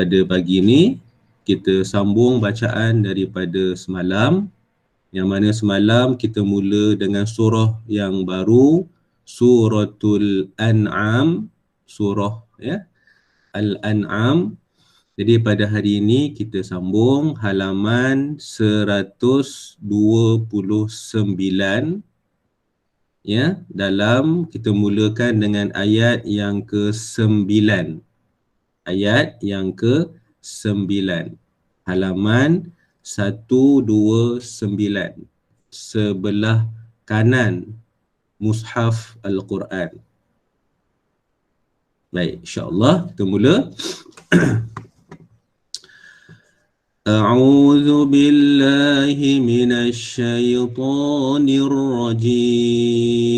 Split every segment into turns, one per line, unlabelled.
Pada pagi ini kita sambung bacaan daripada semalam, yang mana semalam kita mula dengan surah yang baru, Suratul An'am, surah Al-An'am. Jadi pada hari ini kita sambung halaman 129, dalam kita mulakan dengan ayat yang ke-9. Ayat yang ke-9. Halaman 129. Sebelah kanan mushaf Al-Quran. Baik, insya-Allah kita mula. A'udzu billahi minasy syaithanir rajim.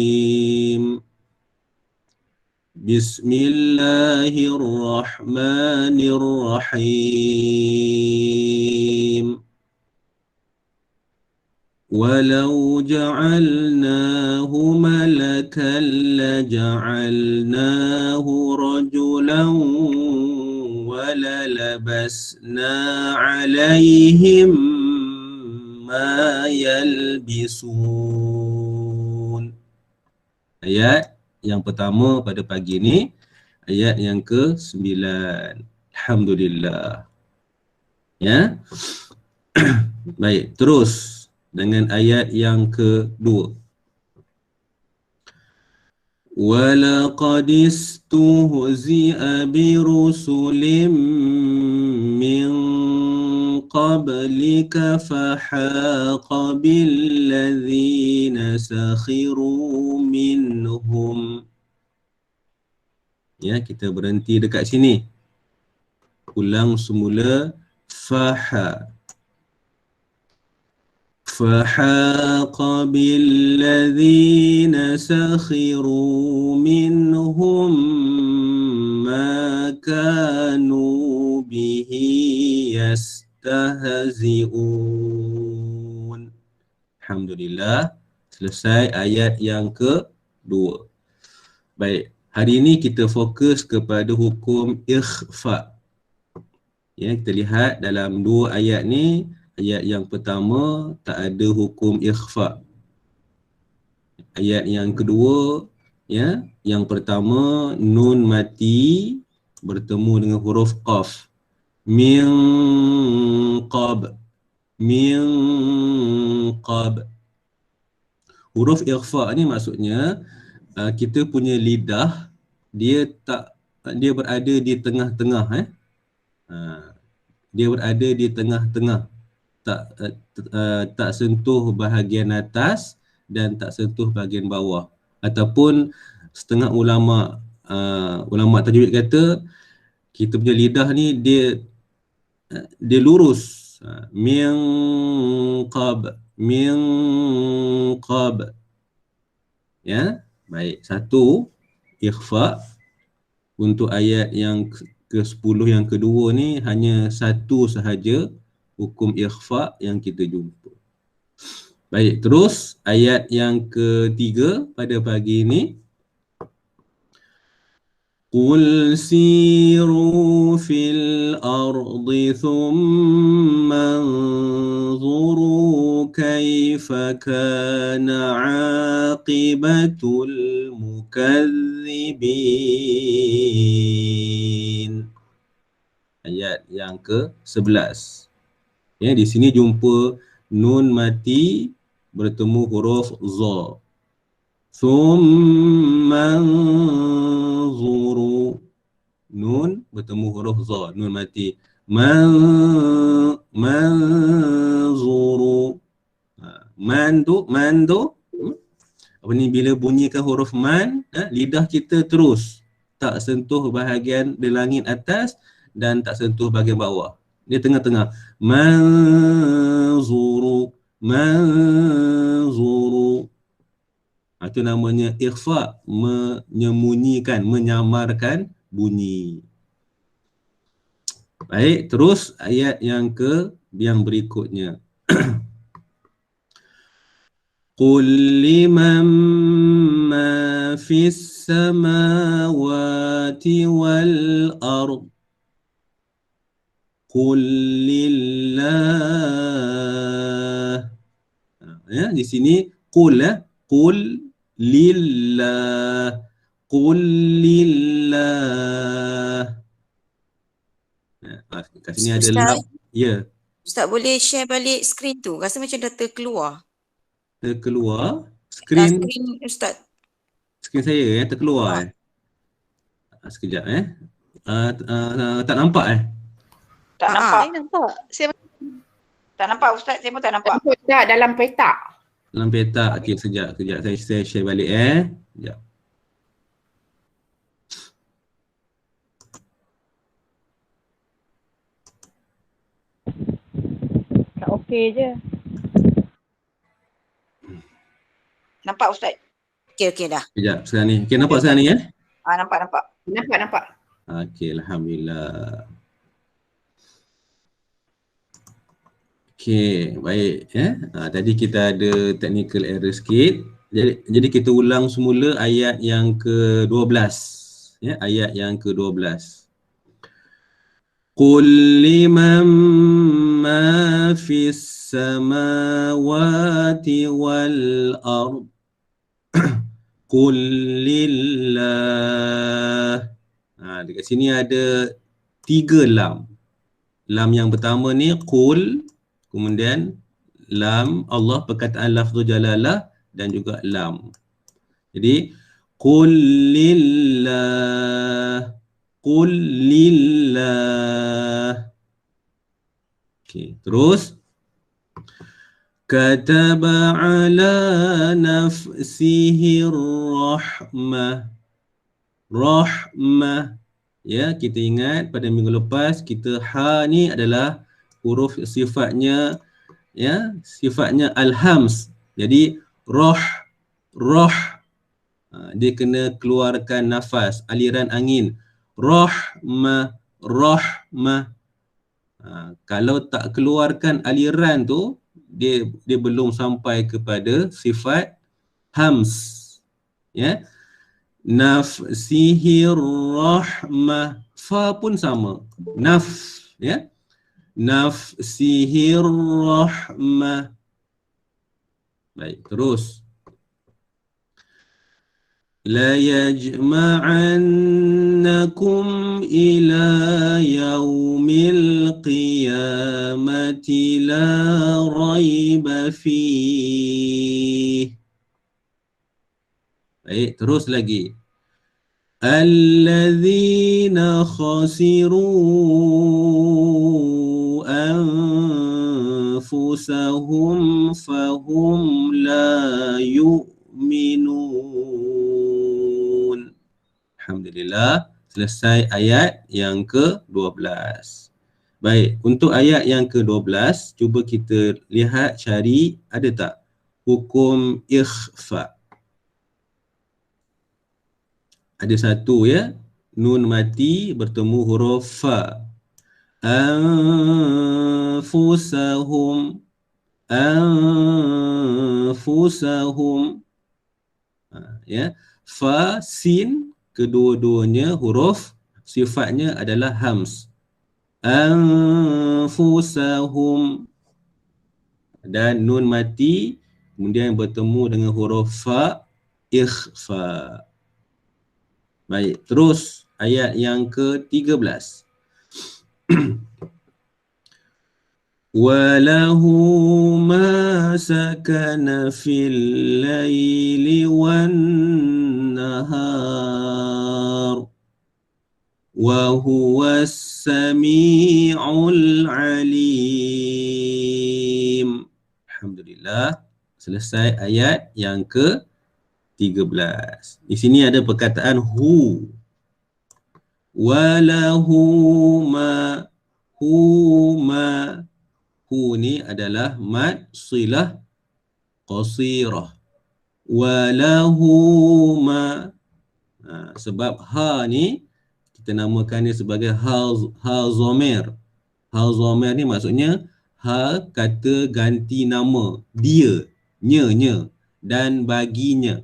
Bismillahirrahmanirrahim. Walau ja'alnahu malakan laja'alnahu rajulan walalabasna 'alaihim ma yalbisun. Ayat yang pertama pada pagi ini, ayat yang ke-9. Alhamdulillah. Ya. Baik, terus dengan ayat yang kedua. وَلَقَدِ اسْتُهْزِئَ بِرُسُلٍ مِّن قَبْلِكَ فَحَاقَ بِالَّذِينَ سَخِرُوا مِنْهُمْ. Ya, kita berhenti dekat sini. Ulang semula. فحاق بالذين سخروا منهم ما كانوا به يستهزئون. Alhamdulillah, selesai ayat yang kedua. Baik, hari ini kita fokus kepada hukum ikhfa. Ya, kita lihat dalam dua ayat ni. Ayat yang pertama tak ada hukum ikhfa. Ayat yang kedua, yang pertama nun mati bertemu dengan huruf qaf. Min qab. Huruf ikhfa ni maksudnya kita punya lidah dia berada di tengah-tengah. Dia berada di tengah-tengah. Tak sentuh bahagian atas dan tak sentuh bahagian bawah. Ataupun setengah ulama tajwid kata kita punya lidah ni dia lurus. Min qab. Ya, baik. Satu, ikhfa. Untuk ayat yang ke-10 yang kedua ni hanya satu sahaja hukum ikhfa yang kita jumpa. Baik, terus ayat yang ketiga pada pagi ini. Qul siru fil ardi thumma anzuru kaifa kana aqibatul mukadzibin. Ayat yang ke-11. Ya, di sini jumpa nun mati bertemu huruf za. Thumma anzuru. Nun bertemu huruf za, nun mati. Manzuru. Man tu apa ni, bila bunyikan huruf man, lidah kita terus tak sentuh bahagian di langit atas dan tak sentuh bahagian bawah. Dia tengah-tengah. Manzuru. Itu namanya ikhfa, menyembunyikan, menyamarkan bunyi. Baik, terus ayat yang berikutnya. Qul liman ma fis samawati wal ard. Qul lillah. Ya, di sini qul qul lillah. Qul lillah. Ya, kat sini ada
Ustaz,
lam. Ya,
Ustaz boleh share balik skrin tu? Rasa macam dah terkeluar.
terkeluar skrin
Skrin Ustaz.
saya terkeluar sekejap tak nampak
Tak
Ah,
nampak.
Saya nampak. Saya
Tak nampak Ustaz, saya pun tak nampak.
Tak dalam peta.
dalam peta. Okey, sekejap saya share balik sekejap.
tak okey je.
Nampak Ustaz?
okey dah.
Sekejap sekarang ni. Okey, nampak sekarang ni
Nampak.
Nampak.
Okey, alhamdulillah. Okey, baik tadi kita ada technical error sikit. Jadi kita ulang semula ayat yang ke-12. Ayat yang ke-12. Qul liman ma fis samawati wal ard. Qul lillah. Dekat sini ada 3 lam. Lam yang pertama ni qul, kemudian lam Allah, perkataan lafzul jalalah dan juga lam. Jadi qul lillah. Qul lillah. Okey, terus kataba ala nafsihi rahmah. Rahmah. Ya, kita ingat pada minggu lepas kita ha ni adalah huruf sifatnya sifatnya al-hams. Jadi roh dia kena keluarkan nafas, aliran angin. Rahmah. Kalau tak keluarkan aliran tu, dia belum sampai kepada sifat hams. Ya. Nafsihi rahmah. Fa pun sama. Nafsihi rahmah. Baik, terus. La yajma'annakum ila yaumil qiyamati la raiba fih. Baik, terus lagi. Alladzina khasiru anfusahum fahum la yu'minun. Alhamdulillah, selesai ayat yang ke-12. Baik, untuk ayat yang ke-12, cuba kita lihat, cari ada tak hukum ikhfa. Ada satu nun mati bertemu huruf fa. Anfusahum. Fa, sin, kedua-duanya huruf sifatnya adalah hams. Anfusahum. Dan nun mati kemudian bertemu dengan huruf fa, ikhfa. Baik, terus ayat yang ke-13. Walahu ma sakana fil laili wan nahar wa huwas sami'ul alim. Alhamdulillah, selesai ayat yang ke-13. Di sini ada perkataan hu. Walahu ma. Hu ni adalah mad silah qasirah. Walahu ma. Sebab ha ni kita namakan dia sebagai ha dhamir. Ha dhamir ni maksudnya ha kata ganti nama, dia, nya dan baginya.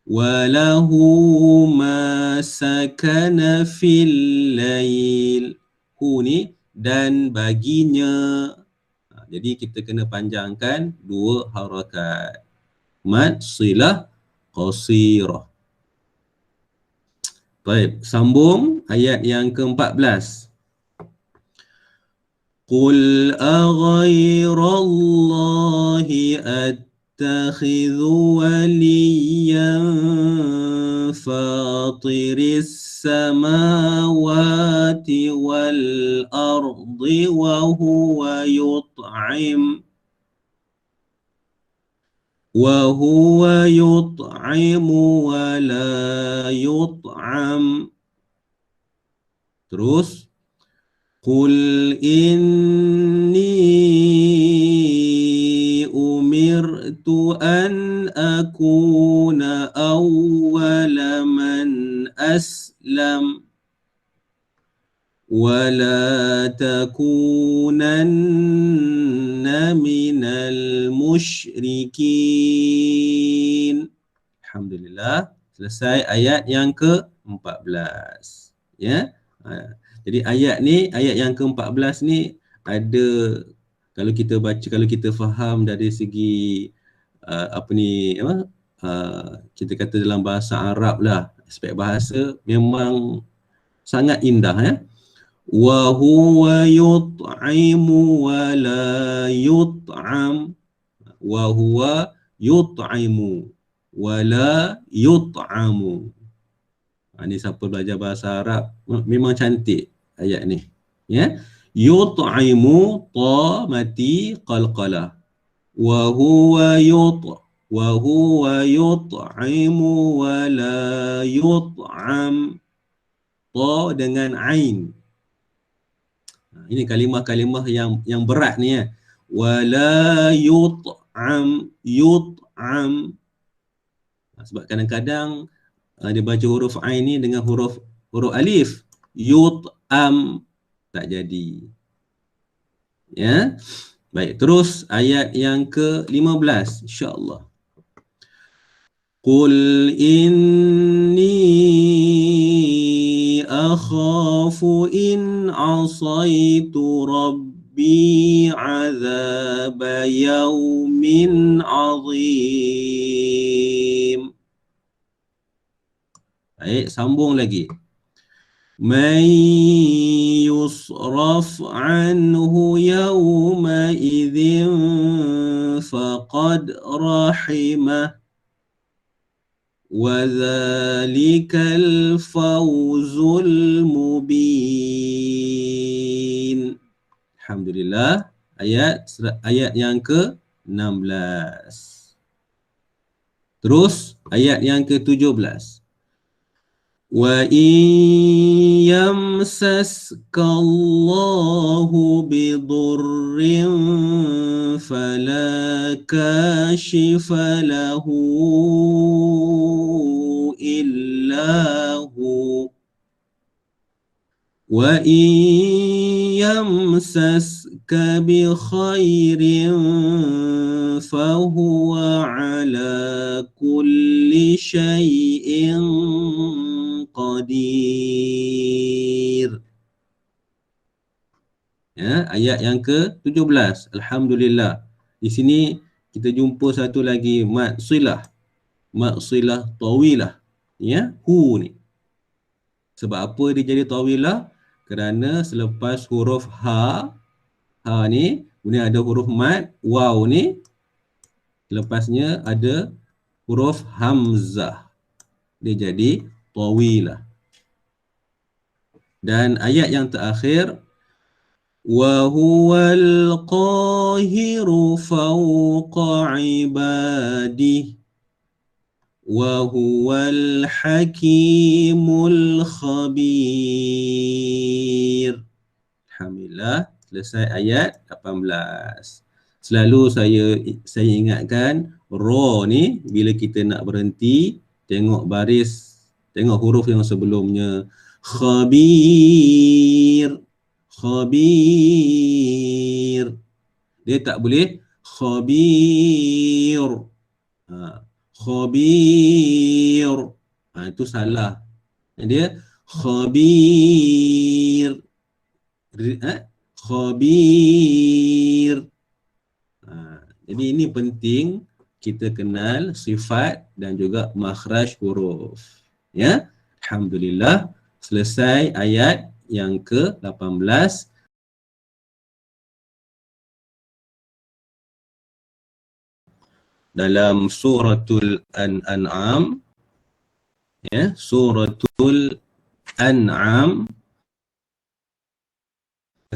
Walahu ma sakana fil lail. Hu ni dan baginya. Jadi kita kena panjangkan 2 harakat. Mad silah qasirah. Baik, sambung ayat yang ke-14. Qul aghayrallahi attakhidhu waliyan fatiris samawati wal ardi wa huwa yut'im wa la yut'am. Terus Qul inni umirtu an akuna awwala man aslam wa la takunanna minal musyrikin. Alhamdulillah, selesai ayat yang ke-14. Ya. Jadi ayat yang ke-14 ni ada, kalau kita baca, kalau kita faham dari segi kita kata dalam bahasa Arab lah, aspek bahasa memang sangat indah ya. Wa huwa yut'imu wa la yut'am. Wa huwa yut'imu wa la yut'amu. Ni siapa belajar bahasa Arab memang cantik ayat ni. Ya. Yut'imu ta mati qalqalah. Wa huwa yut'imu wa la yut'am. Ta dengan ain. Ini kalimah-kalimah yang berat ni ya. Wa la yut'am. Sebab kadang-kadang dia baca huruf ain ni dengan huruf alif. Yut'am, tak jadi. Ya. Baik, terus ayat yang ke-15 insya-Allah. Qul inni akhafu in asaitu rabbi azab yaumin azim. Baik, sambung lagi. Man yusraf anhu yawma idzin faqad rahimah wa dzalikal fawzul mubin. Alhamdulillah, ayat yang ke-16. Terus ayat yang ke-17. Wa in yamsaska Allahu bidurrin fala kashifa lahu illa hu wa in yamsaska bi khairin fahuwa ala kulli syai'in qadir. Ya, ayat yang ke-17. Alhamdulillah. Di sini kita jumpa satu lagi mad silah. Mad silah tawilah. Ya, hu ni. Sebab apa dia jadi tawilah? Kerana selepas huruf ha ni, kemudian ada huruf mad, waw ni, lepasnya ada huruf hamzah. Dia jadi tawilah. Dan ayat yang terakhir, wa huwal qahiru fawqa ibadihi wa huwal hakimul khabir. Alhamdulillah, selesai ayat 18. Selalu saya ingatkan ra ni bila kita nak berhenti, tengok baris, tengok huruf yang sebelumnya. Khabir. Dia tak boleh khabir. Khabir. Itu salah. Dia khabir. khabir. Jadi ini penting kita kenal sifat dan juga makhraj huruf. Ya, alhamdulillah selesai ayat yang ke-18. Dalam suratul An'am, ya, suratul An'am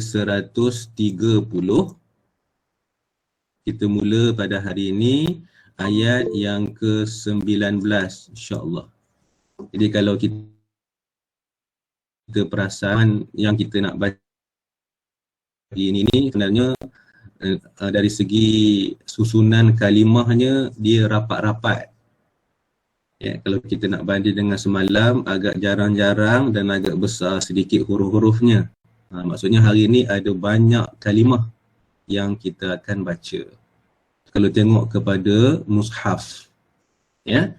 130. Kita mula pada hari ini ayat yang ke-19 insya-Allah. Jadi kalau kita perasan yang kita nak baca ini sebenarnya dari segi susunan kalimahnya dia rapat-rapat. Ya, kalau kita nak banding dengan semalam agak jarang-jarang dan agak besar sedikit huruf-hurufnya. Maksudnya hari ini ada banyak kalimah yang kita akan baca. Kalau tengok kepada mushaf. Ya.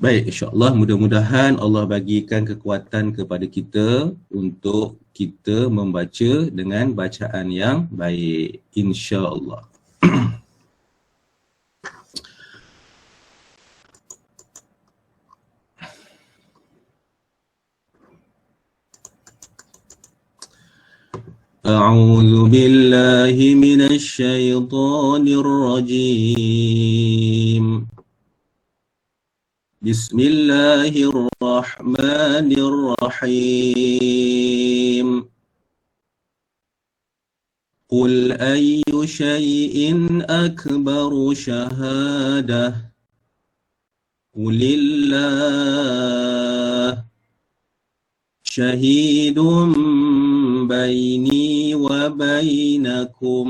Baik, insya-Allah mudah-mudahan Allah bagikan kekuatan kepada kita untuk kita membaca dengan bacaan yang baik, insya-Allah. أعوذ بالله من الشيطان الرجيم بسم الله الرحمن الرحيم قل أي شيء أكبر شهادة قل الله شهيد بيني وبينكم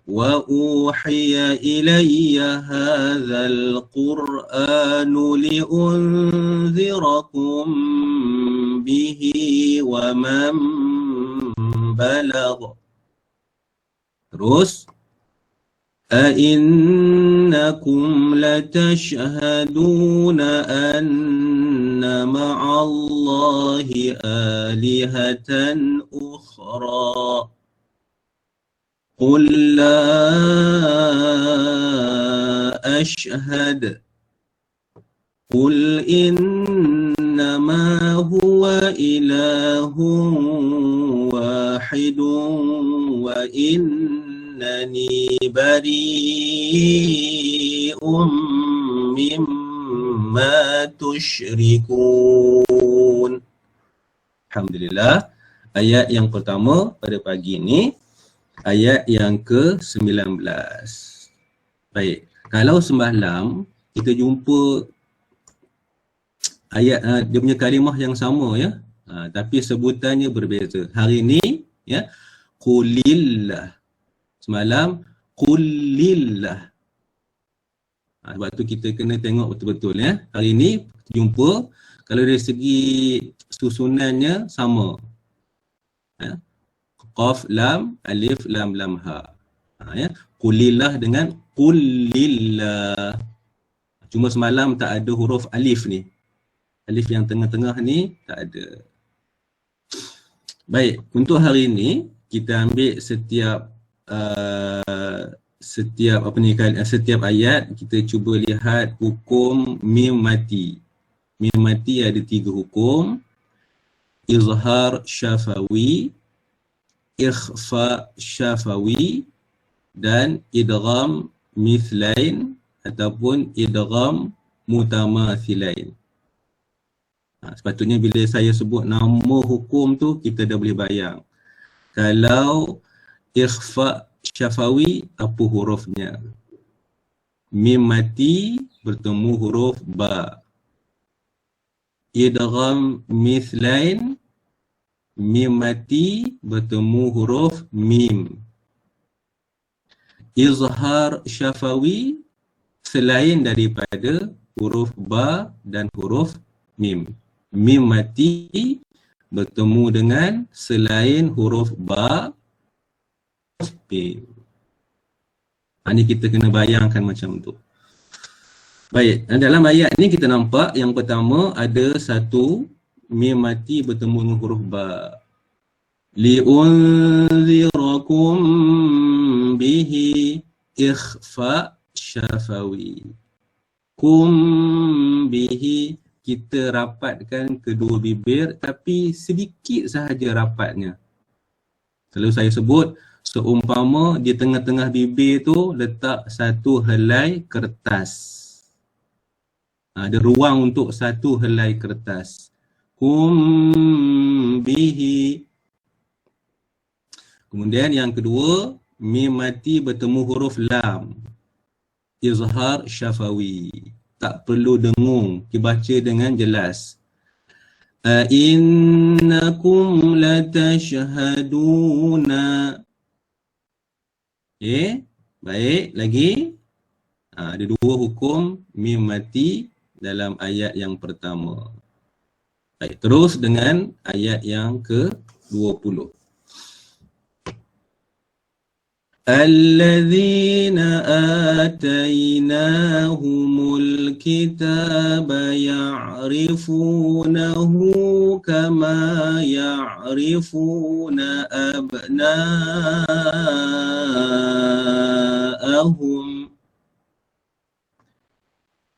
وأوحي إلي هذا القرآن لأنذركم به ومن بلغ. Terus أئنكم لتشهدون أن مع الله آلهة أخرى قل لا أشهد قل إنما هو إله واحد وإنني بريء مما تشركون. Alhamdulillah, ayat yang pertama pada pagi ini ayat yang ke-19. Baik, kalau semalam kita jumpa ayat dia punya kalimah yang sama ya, tapi sebutannya berbeza. Hari ini ya, qulillah. Semalam qulillah. Sebab tu kita kena tengok betul-betul ya. Hari ini jumpa kalau dari segi susunannya sama. Ya. Qaf lam alif lam lam ha. Ya. Qulillah dengan qulillah. Cuma semalam tak ada huruf alif ni. Alif yang tengah-tengah ni tak ada. Baik, untuk hari ini kita ambil setiap setiap ayat kita cuba lihat hukum mim mati. Mim mati ada 3 hukum. Izhar syafawi, ikhfa syafawi dan idgham mithlain ataupun idgham mutamathilain. Sepatutnya bila saya sebut nama hukum tu kita dah boleh bayang. Kalau ikhfa syafawi, apa hurufnya? Mim mati bertemu huruf ba. Idgham mithlain, mim mati bertemu huruf mim. Izhar syafawi selain daripada huruf ba dan huruf mim. Mim mati bertemu dengan selain huruf ba, mim. Ini kita kena bayangkan macam tu. Baik, dalam ayat ni kita nampak yang pertama ada satu mim mati bertemu dengan huruf ba. liunzirakum bihi ikhfa syafawi. Kum bihi, kita rapatkan kedua bibir tapi sedikit sahaja rapatnya. Selalu saya sebut, seumpama di tengah-tengah bibir tu letak satu helai kertas. Ada ruang untuk satu helai kertas. Kum bihi. Kemudian yang kedua, mim mati bertemu huruf lam. Izhar syafawi. Tak perlu dengung, dibaca dengan jelas. Innakum latashhaduna. Okay, baik, lagi. Ada dua hukum mim mati dalam ayat yang pertama. Baik, terus dengan ayat yang ke-20. Alladzina atainahumul kitaba ya'rifunahu kama ya'rifuna abna'ahum.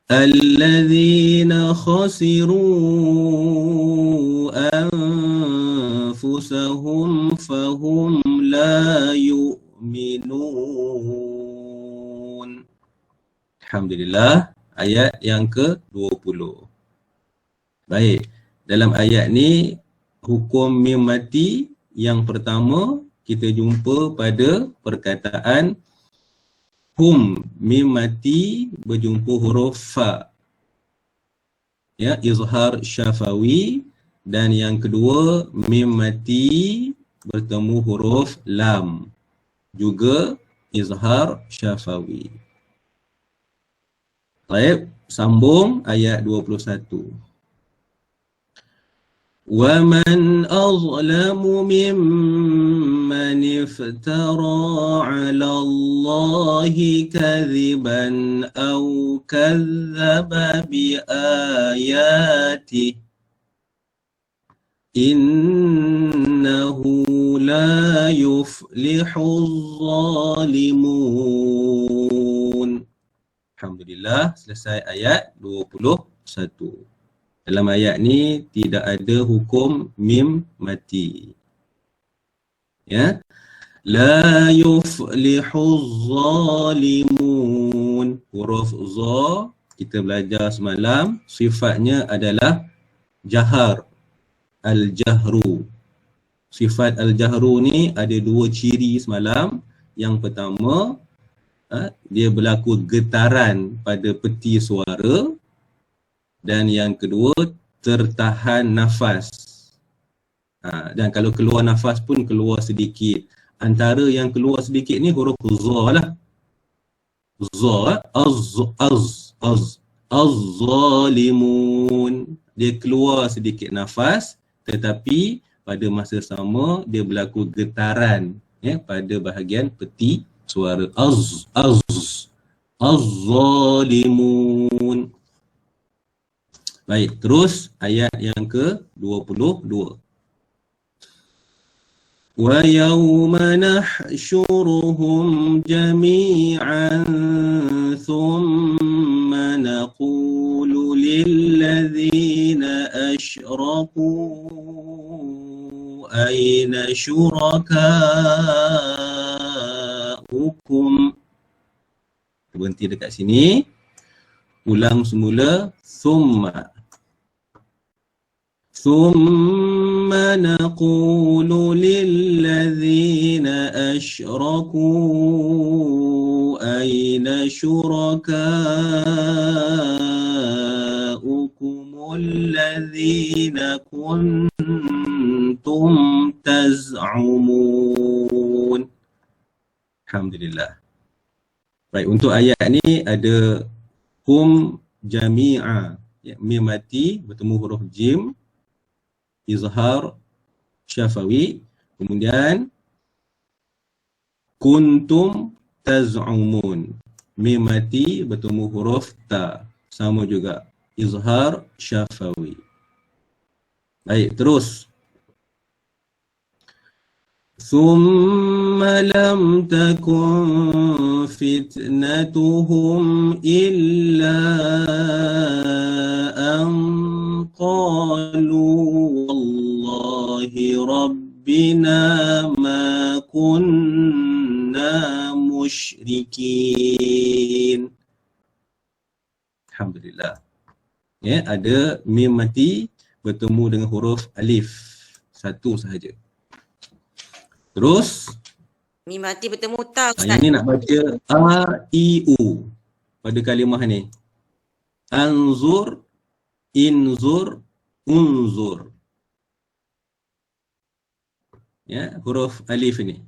Alladzina khasiru anfusahum fahum la yu'minun. Alhamdulillah, ayat yang ke-20. Baik, dalam ayat ni hukum mim mati yang pertama kita jumpa pada perkataan hum, mim mati berjumpa huruf fa. Ya, izhar syafawi. Dan yang kedua, mim mati bertemu huruf lam. Juga izhar syafawi. Baik, sambung ayat 21. وَمَنْ أَظْلَمُ مِمَّنِ افْتَرَى عَلَى اللَّهِ كَذِبًا أَوْ كَذَّبَ بِآيَاتِهِ إِنَّهُ لَا يُفْلِحُ الظَّالِمُونَ. Alhamdulillah, selesai ayat 21. Dalam ayat ni tidak ada hukum mim mati. Ya. La yuflihuz zalimun. Huruf za kita belajar semalam, sifatnya adalah jahar. Al-jahru. Sifat al-jahru ni ada dua ciri semalam. Yang pertama, dia berlaku getaran pada peti suara. Dan yang kedua, tertahan nafas. Dan kalau keluar nafas pun keluar sedikit. Antara yang keluar sedikit ni huruf za lah. Za, az-zalimun. Dia keluar sedikit nafas, tetapi pada masa sama dia berlaku getaran, ya, pada bahagian peti suara. Az-zalimun. Baik, terus ayat yang ke-22. Wa yawma nahsyuruhum jami'an thumma naqulu lilladzina asyraku ayna syurakaukum. Berhenti dekat sini. Ulang semula. ثم نقول للذين أشركوا أين شركاؤكم الذين كنتم تزعمون. Alhamdulillah. Baik, untuk ayat ni ada hum jami'a, ya, mim mati bertemu huruf jim, izhar syafawi. Kemudian kuntum taz'umun, mim mati bertemu huruf ta, sama juga izhar syafawi. Baik, terus ثم لم تكن فتنتهم إلا أن قالوا والله ربنا ما كنا مشركين. Alhamdulillah. Ya, ada mim mati bertemu dengan huruf alif. Satu sahaja. Terus
Mim mati bertemu ta Ustaz.
yang ni nak baca a i u pada kalimah ni. Anzur, inzur, unzur. Ya, huruf alif ni.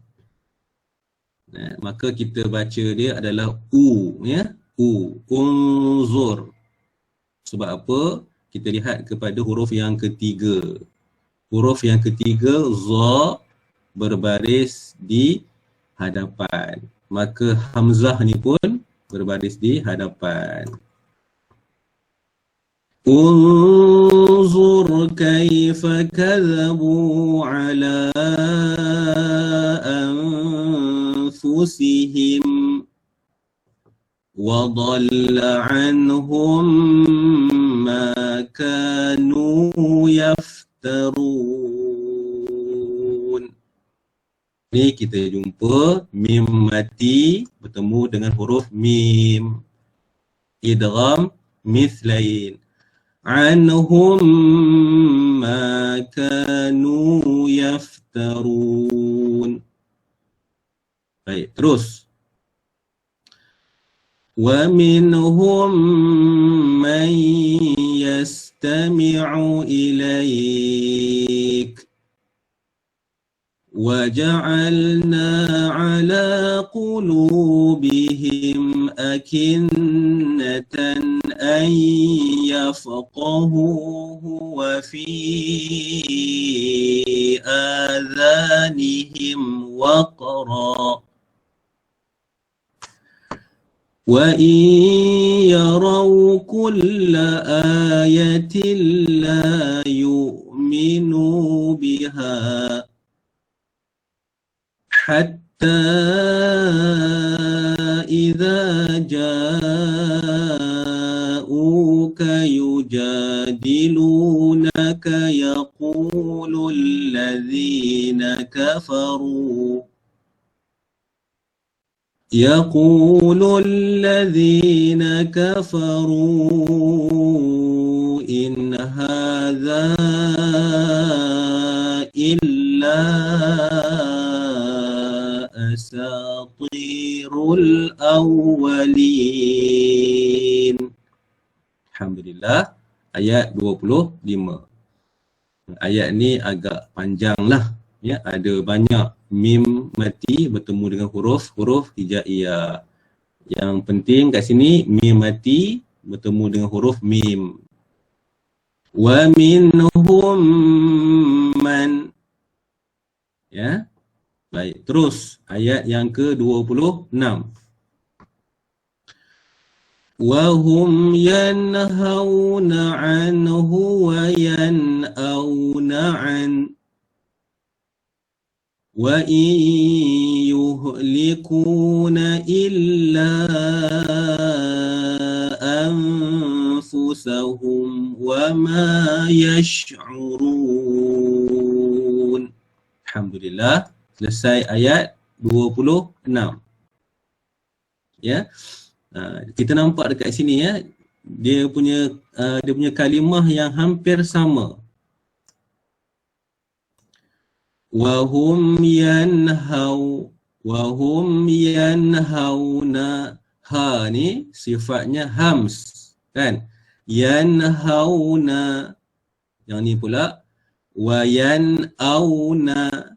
Ya, maka kita baca dia adalah u, ya. U, unzur. Sebab apa? Kita lihat kepada huruf yang ketiga. Huruf yang ketiga za berbaris di hadapan. Maka hamzah ni pun berbaris di hadapan. Unzur kaifa kadzabu ala anfusihim wa dhalla anhum ma kanu yaftarun. Ni kita jumpa mim mati bertemu dengan huruf mim. Idgham mithlain. Anhum ma kanu yaftarun. Baik, terus. Wa minhum man yastami'u ilaik. وَجَعَلْنَا عَلَى قُلُوبِهِمْ أَكِنَّةً أَنْ يَفْقَهُوهُ وَفِي آذَانِهِمْ وَقْرًا وَإِنْ يَرَوْا كُلَّ آيَةٍ لَا يُؤْمِنُوا بِهَا حتى إذا جاءوك يجادلونك يقول الذين كفروا إن هذا إلا asatirul awwalin. Alhamdulillah, ayat 25. Ayat ni agak panjang lah, ya, ada banyak mim mati bertemu dengan huruf hijaiyah. Yang penting kat sini mim mati bertemu dengan huruf mim. Wa minhum man, ya. Baik, terus ayat yang ke-26. Wa hum yanhauna anhu wa yan'auna an wa in yuhlikuna illa anfusahum wa ma yash'urun. Alhamdulillah. Selesai ayat 26. Ya. Kita nampak dekat sini, ya, dia punya kalimah yang hampir sama. Wa hum yanhauna. Ha ni sifatnya hams, kan? Yanhauna. Yang ni pula wa yan'auna.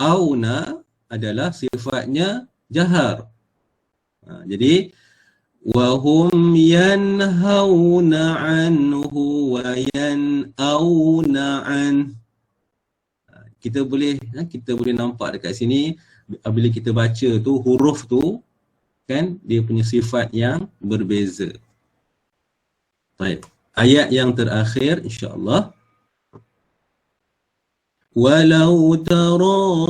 Auna adalah sifatnya jahar. Jadi wahum yanhauna anhu wa yan'auna an. Kita boleh nampak dekat sini bila kita baca tu huruf tu, kan, dia punya sifat yang berbeza. Baik, ayat yang terakhir insya-Allah. walau tara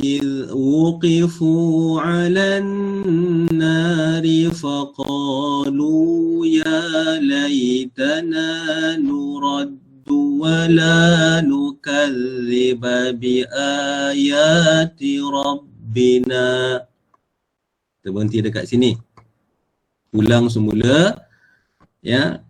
إذ وقفوا على النار فقالوا يا ليتنا نرد ولا نكذب بآيات ربنا. Kita berhenti dekat sini. Ulang semula. Ya.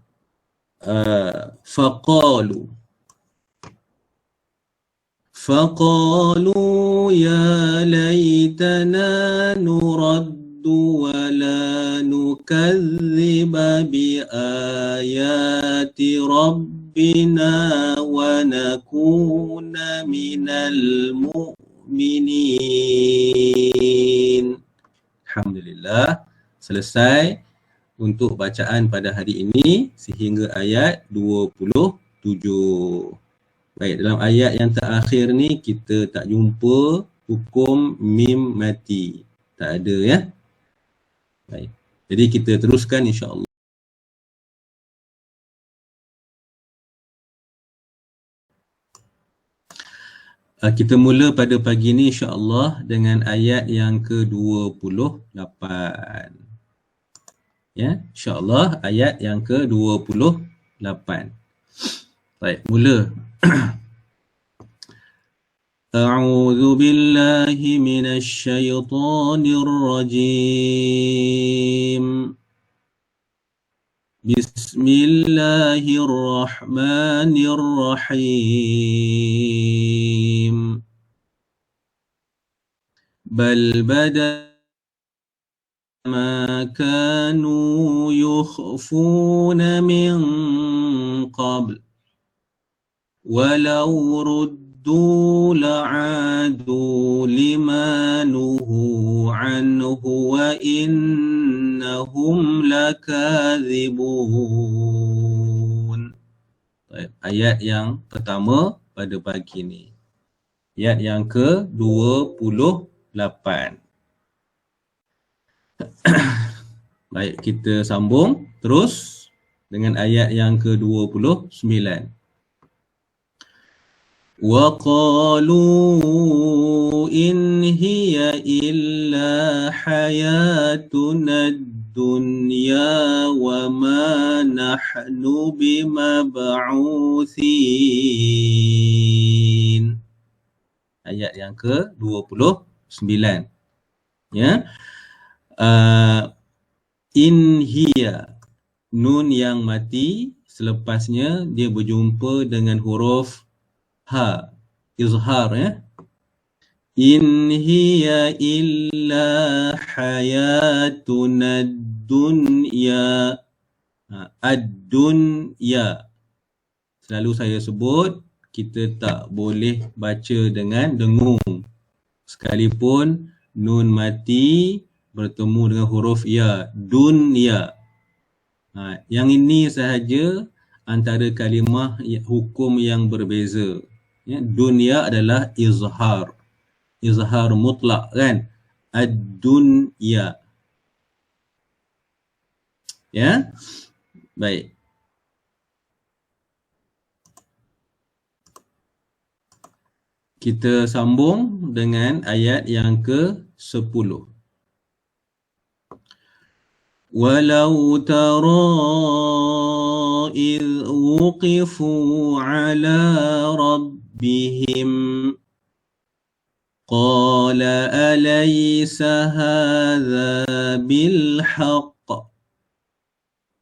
فقالوا يا ليتنا نرد ولا نكذب بآيات ربنا ونكون من المؤمنين. Alhamdulillah, selesai untuk bacaan pada hari ini sehingga ayat 27. Baik, dalam ayat yang terakhir ni kita tak jumpa hukum mim mati. Tak ada ya. Baik. Jadi kita teruskan insya-Allah. Kita mula pada pagi ni insya-Allah dengan ayat yang ke-28. Ya, insya-Allah ayat yang ke-28. Baik, mula. A'udzu billahi minasy syaithanir rajim. Bismillahirrahmanirrahim. Bal bada ma kanu yukhfuna min qabl. Walau ruddu la'adu lima nuhu anhu wa innahum lakadzibun. Ayat yang pertama pada pagi ni. Ayat yang ke-28. Baik, kita sambung terus dengan ayat yang ke-29. وَقَالُوا إِنْ هِيَ إِلَّا حَيَاتُنَا الدُّنْيَا وَمَا نَحْنُ بِمَبْعُوثِينَ. Ayat yang ke-29. Ya. In hiya, nun yang mati, selepasnya dia berjumpa dengan huruf ha, izhar ya. In hiya illa hayatuna dunya. Ad-dunya. Selalu saya sebut, kita tak boleh baca dengan dengung. Sekalipun nun mati bertemu dengan huruf ya, dunya. Yang ini sahaja antara kalimah hukum yang berbeza. Ya, dunia adalah izhar. Izhar mutlak kan. Ad-dunya. Ya. Baik. Kita sambung dengan ayat yang ke-10. Walau tara إذ وقفوا على ربهم قال أليس هذا بالحق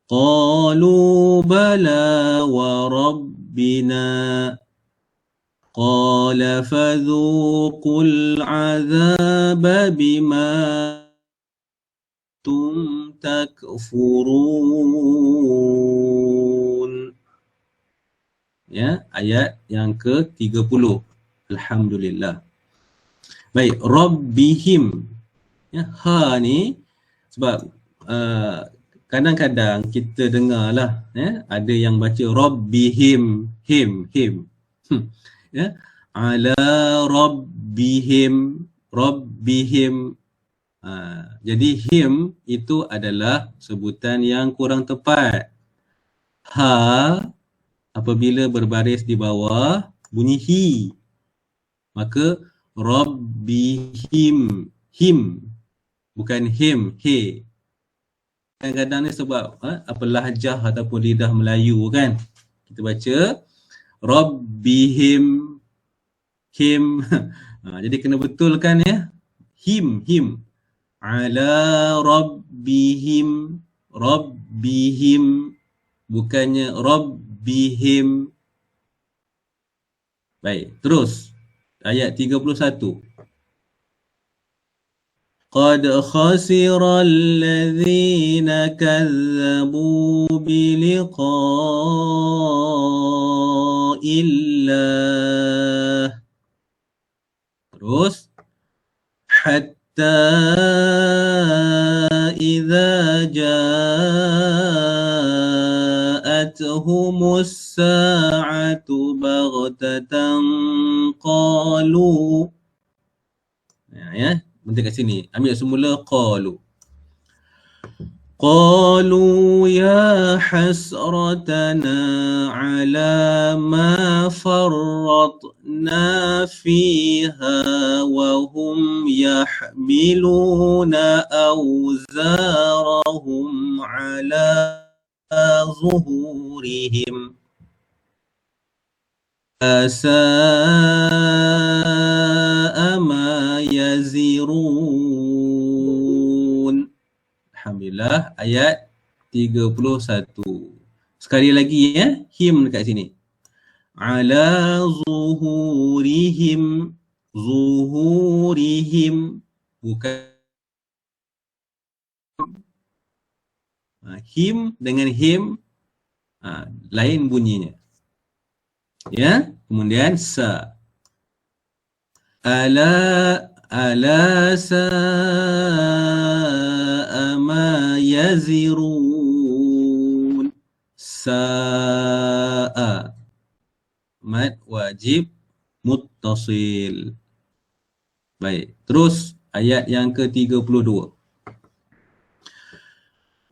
قالوا بلى وربنا قال فذوقوا العذاب بما كنتم takfurun. Ya, ayat yang ke-30. Alhamdulillah. Baik, Rabbihim. Ya, ha ni sebab kadang-kadang kita dengarlah ya, ada yang baca Rabbihim, him. Ya, ala Rabbihim. Jadi him itu adalah sebutan yang kurang tepat. Ha apabila berbaris di bawah bunyi hi, maka rabbihim, him, bukan him, he. Kadang-kadang ni sebab apa lahjah ataupun lidah Melayu kan, kita baca rabbihim, him. Jadi kena betulkan ya, him, ala rabbihim, rabbihim, bukannya rabbihim. Baik, terus ayat 31. قد خسر الذين كذبوا بلقاء الله. Terus حتى إذا جاءتهم الساعة بغتة قالوا, ya, berhenti kat sini. Ambil semula qalu. Qalu ya hasratana ala ma farratna fiha wa hum yahmiluna awzarahum ala zuhurihim. Asa'a ma yazirun. Alhamdulillah, ayat 31. Sekali lagi ya, him dekat sini. Ala zuhurihim, zuhurihim, bukan him dengan him, lain bunyinya. Ya, kemudian sa. Ala sa'a ma yazirun. Sa'a, mad wajib muttasil. Baik, terus ayat yang ke-32.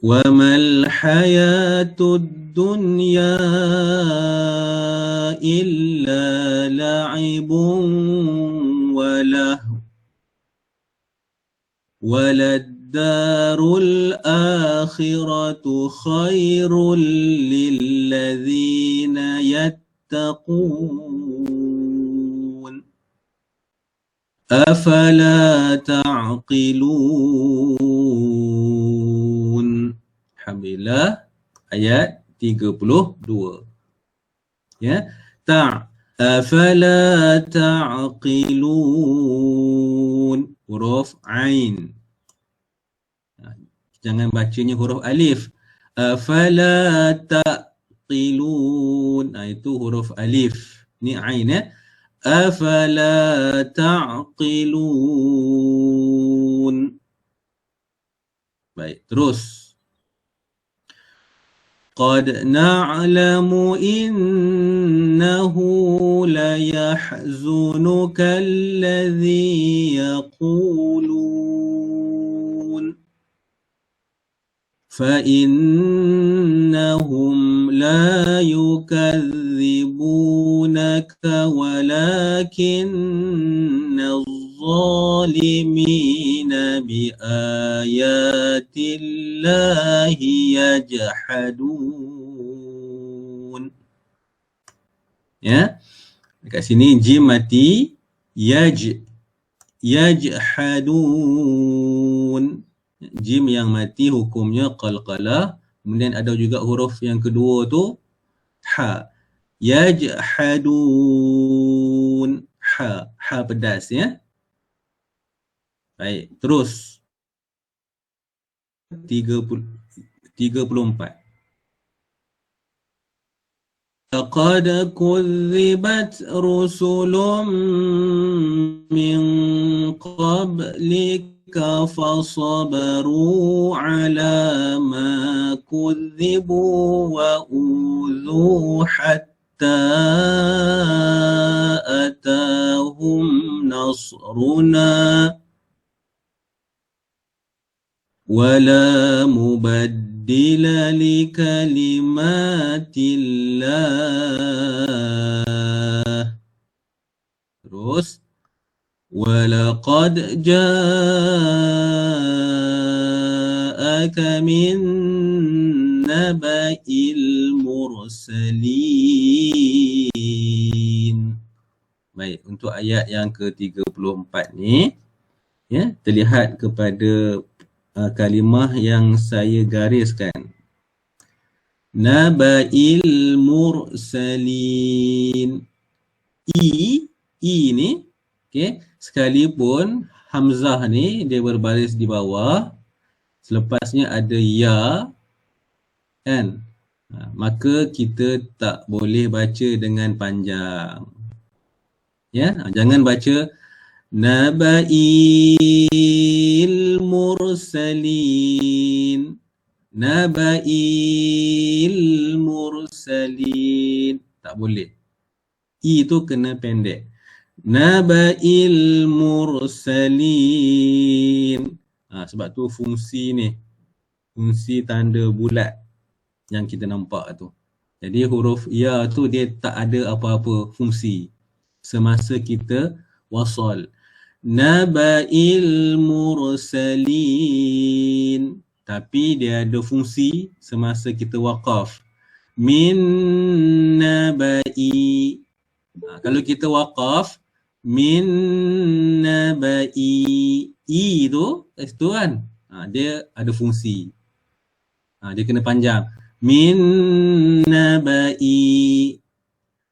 Wa mal hayatud dunya illa la'ibun wa lahu waladdarul akhiratu khairul lilladzina yattaqun afala ta'qilun. Alhamdulillah, ayat 32. Ya, afala ta'qilun, huruf ain. Jangan bacanya huruf alif. Afala ta'qilun, itu huruf alif. Ni ain ya. Afala ta'qilun. Baik, terus. قد نعلم إنه ليحزنك الذي يقولون فإنهم لا يكذبونك ولكن الظالمين بآيات الله يجحدون. Ya, dekat sini jim mati, yajhadun. Jim yang mati hukumnya qalqalah. Kemudian ada juga huruf yang kedua tu ha. Yajhadun, ha pedas ya. Baik, terus 34. لقد كذبت رسل من قبلك فصبروا على ما كذبوا وأوذوا حتى أتاهم نصرنا ولا مبدل لكلمات الله. Terus ولقد جاءك من نبأ المرسلين. Baik, untuk ayat yang ke-34 ni, ya, terlihat kepada kalimah yang saya gariskan. Naba'il mursalin. I ni, okey, sekalipun hamzah ni dia berbaris di bawah, selepasnya ada ya, kan? Maka kita tak boleh baca dengan panjang. Ya, jangan baca Naba'il mursalin. Naba'il mursalin. Tak boleh. I tu kena pendek. Naba'il mursalin. Sebab tu fungsi ni, fungsi tanda bulat yang kita nampak tu. Jadi huruf ya tu dia tak ada apa-apa fungsi semasa kita wasal. Naba'il mursalin. Tapi dia ada fungsi semasa kita waqaf. Min naba'i. Kalau kita waqaf, min naba'i. I tu, itu kan, dia ada fungsi. Dia kena panjang. Min naba'i.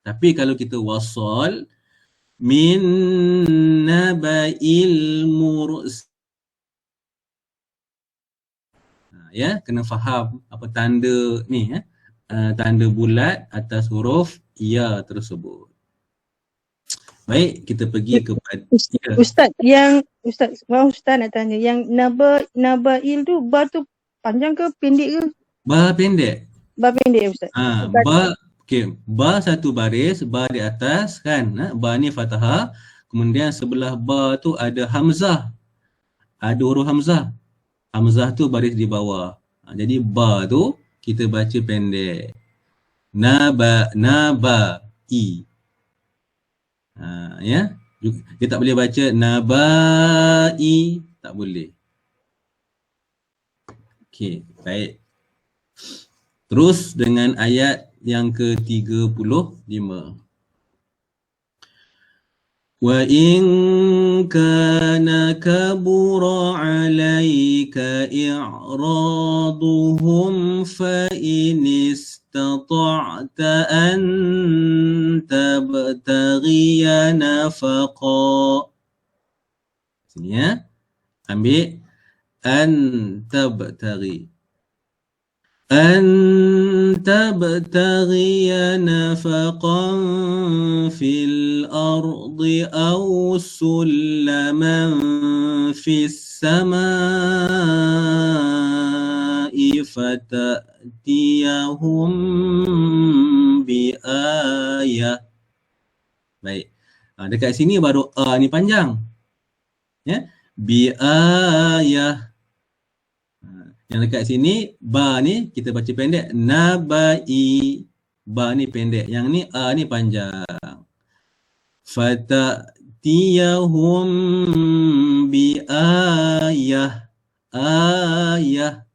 Tapi kalau kita wasal, min naba'il mursalin. Ya, kena faham apa tanda ni, tanda bulat atas huruf ya tersebut. Baik, kita pergi kepada
Ustaz, Ustaz nak tanya, yang nabail tu ba tu panjang ke pendek ke?
ba pendek.
Ba pendek Ustaz.
Ba, okey, ba satu baris, ba di atas kan, ba ni fathah, kemudian sebelah ba tu ada hamzah. Ada huruf hamzah. Hamzah tu baris di bawah. Jadi ba tu kita baca pendek. Naba'i. Ya. Dia tak boleh baca naba'i, tak boleh. Okey, baik. Terus dengan ayat yang ke-35. Wa in kana kabura 'alaika i'raduhum fa in istata'ta an tabtaghiya nafaqa. Sini ya. Ambil an tabtaghi. أن تبتغي نفقا في الأرض أو سلما في السماء فتأتيهم بآية. Baik. Dekat sini baru ni panjang. Ya. Biayah. Yang dekat sini, ba ni kita baca pendek. Naba'i. Ba ni pendek. Yang ni a ni panjang. Fata'tiyahum bi'ayah. Ayah.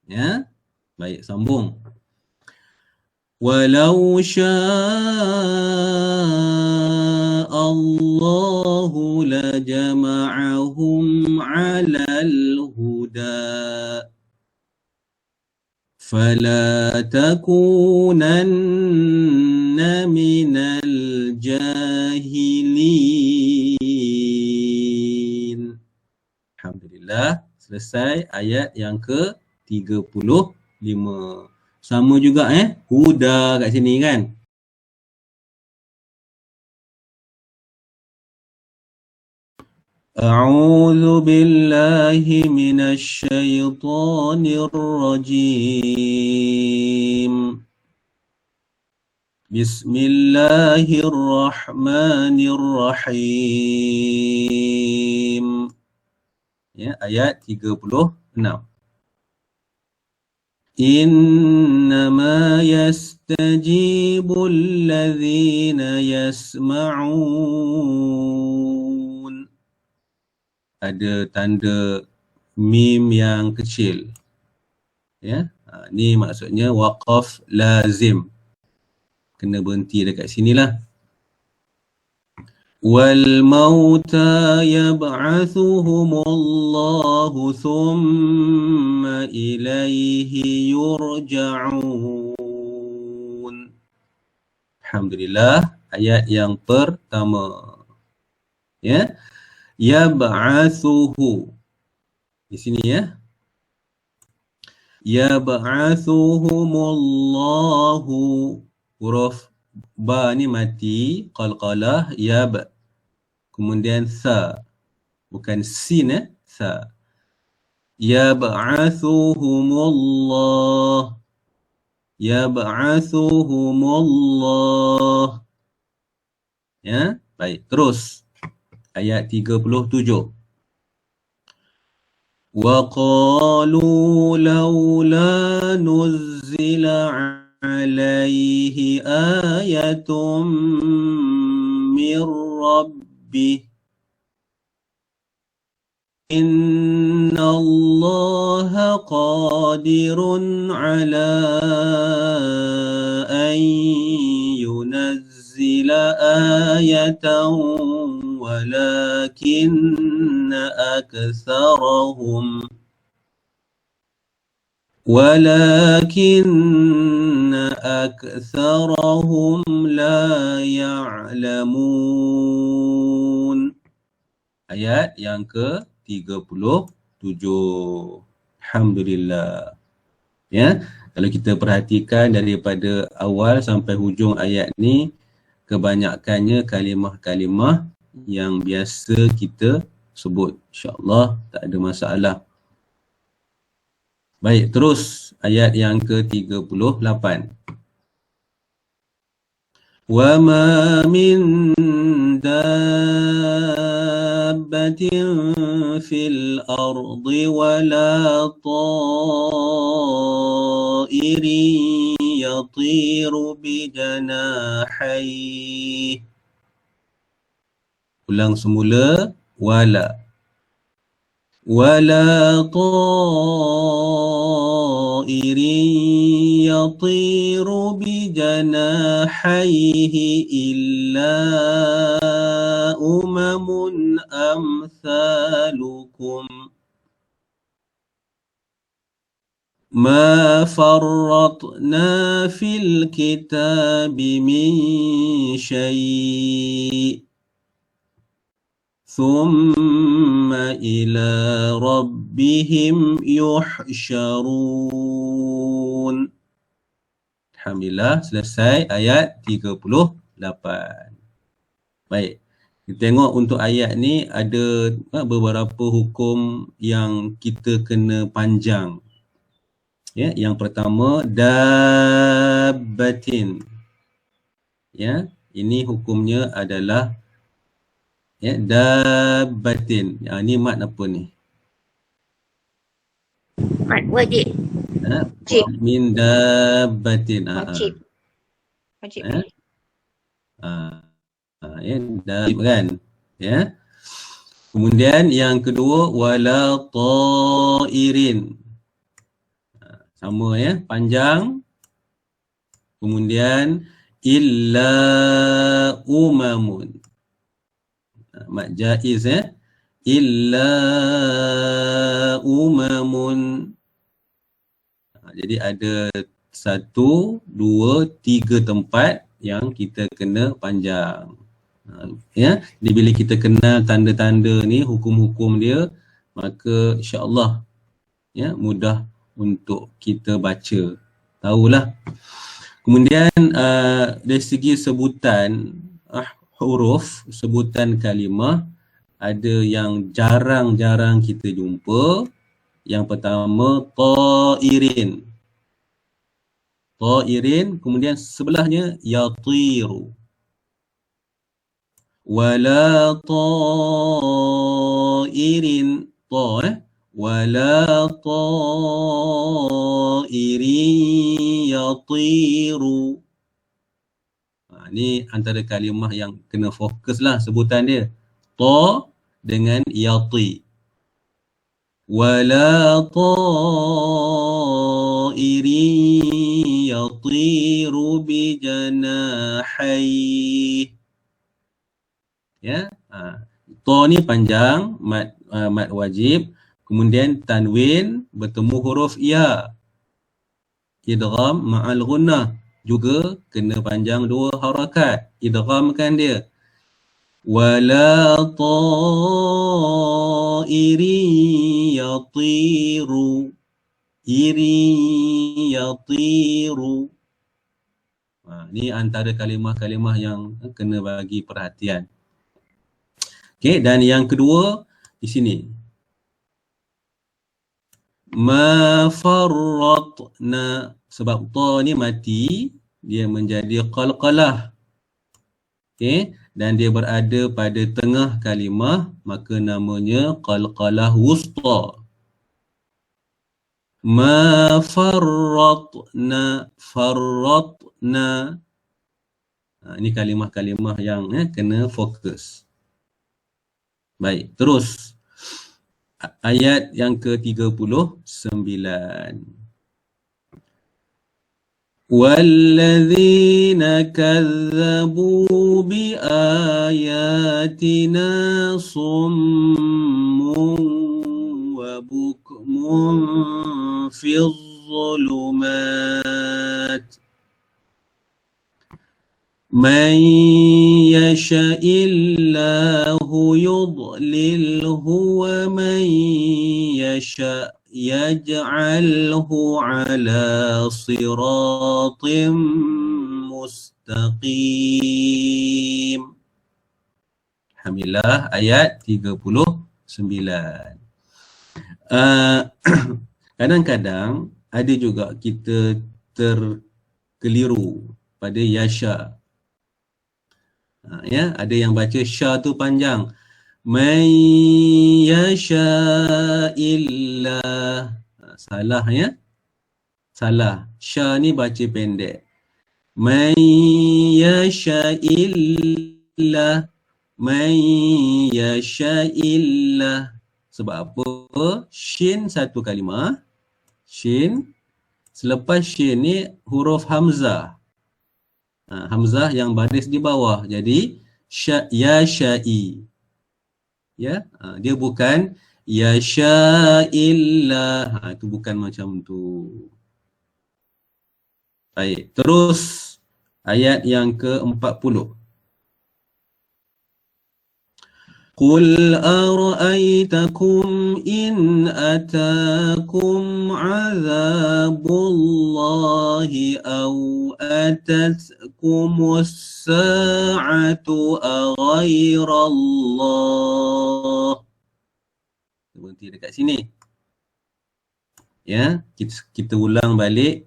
Ya. Baik, sambung. Walau syaa Allahu lajama'ahum 'alal huda fala takunanna minal jahilin. Alhamdulillah, selesai ayat yang ke-35. Sama juga huda kat sini kan. A'udzu billahi minasy syaithanir rajim. Bismillahirrahmanirrahim. Ya, ayat 36. Innama yastajibu alladhina yasma'un. Ada tanda mim yang kecil. Ya, ni maksudnya waqaf lazim. Kena berhenti dekat sinilah. Wal mauta yab'athuhumullahu thumma ilaihi yurja'un. Alhamdulillah, ayat yang pertama. Ya, yab'athuhu. Di sini ya. Yab'athuhumullahu. Huruf ba ni mati, qalqalah, yab. Kemudian sa. Bukan sin, sa. Yab'athuhumullah. Yab'athuhumullah. Ya, baik. Terus. Ayat 37. Wa qalu laula nuzzila alaihi ayatum min rabbih. Inna Allah qadirun ala an yunazzila ayatan walakinna aktsarahum la ya'lamun. Ayat yang ke-37. Alhamdulillah. Ya, kalau kita perhatikan daripada awal sampai hujung ayat ni, kebanyakannya kalimah-kalimah yang biasa kita sebut. InsyaAllah tak ada masalah. Baik, terus ayat yang ke-38. Wa ma min dabbatin fil ardi wa la ta'irin yatiru bi janahihi. Ulang semula, wala ta'irin yatiru bi janahihi illa umamun amthalukum ma farratna fil kitabi min syai' thumma ila rabbihim yuhsyarun. Alhamdulillah, selesai ayat 38. Baik, kita tengok untuk ayat ni ada beberapa hukum yang kita kena panjang. Ya, yang pertama dabbatin. Ya, ini hukumnya adalah ya, dabbatin. Ni mat apa ni?
Mat wajib.
Wajib.
Min dabbatin.
Wajib. Wajib.
Ya, dabbab kan? Ya. Kemudian yang kedua wala ta'irin. Sama ya, panjang. Kemudian illa umamun. Mat jaiz ya. Illa umamun. Jadi ada 1, 2, 3 tempat yang kita kena panjang. Ya, jadi bila kita kenal tanda-tanda ni, hukum-hukum dia, maka insya-Allah ya mudah untuk kita baca. Tahulah. Kemudian dari segi sebutan huruf, sebutan kalimah, ada yang jarang-jarang kita jumpa. Yang pertama ta'irin. Ta'irin, kemudian sebelahnya yatiru. Wala ta'irin ta wala ta'irin yatiru. Ni antara kalimah yang kena fokus lah sebutan dia. Ta dengan yati. Wala ta'irin yatiru bijanahi. Ya, ta ni panjang, mad wajib. Kemudian tanwin bertemu huruf ya. Idgham ma'al gunnah juga kena panjang 2 harakat. Idghamkan dia. Wala ta'irin yatiru. Iri yatiru. Ni antara kalimah-kalimah yang kena bagi perhatian. Okey, dan yang kedua di sini. Ma farratna, sebab ta ni mati, dia menjadi qalqalah. Okey, dan dia berada pada tengah kalimah, maka namanya qalqalah wusta. Ma farratna, farratna. Ini kalimah-kalimah yang kena fokus. Baik, terus ayat yang ke-39. Walladzina kazzabu biayatina summun wa bukmun fil zulumat. Man yasha'illahu yudlilhu wa man yasha' yaj'alhu ala siratim mustaqim. Alhamdulillah, ayat 39. Kadang-kadang ada juga kita terkeliru pada yasha. Ya, ada yang baca sya tu panjang. Man yasha'illah. Salah ya. Salah. Sya ni baca pendek. Man yasha'illah. Man yasha'illah. Sebab apa? Shin satu kalimah. Shin. Selepas shin ni huruf hamzah. Hamzah yang baris di bawah. Jadi ya sya'i. Ya, dia bukan ya sya'illah. Itu bukan macam tu. Baik, terus ayat yang ke-40. Qul ara'aytakum in atakum azabullahi aw atatkumus sa'atu aghairallah. Berhenti dekat sini. Ya, kita ulang balik.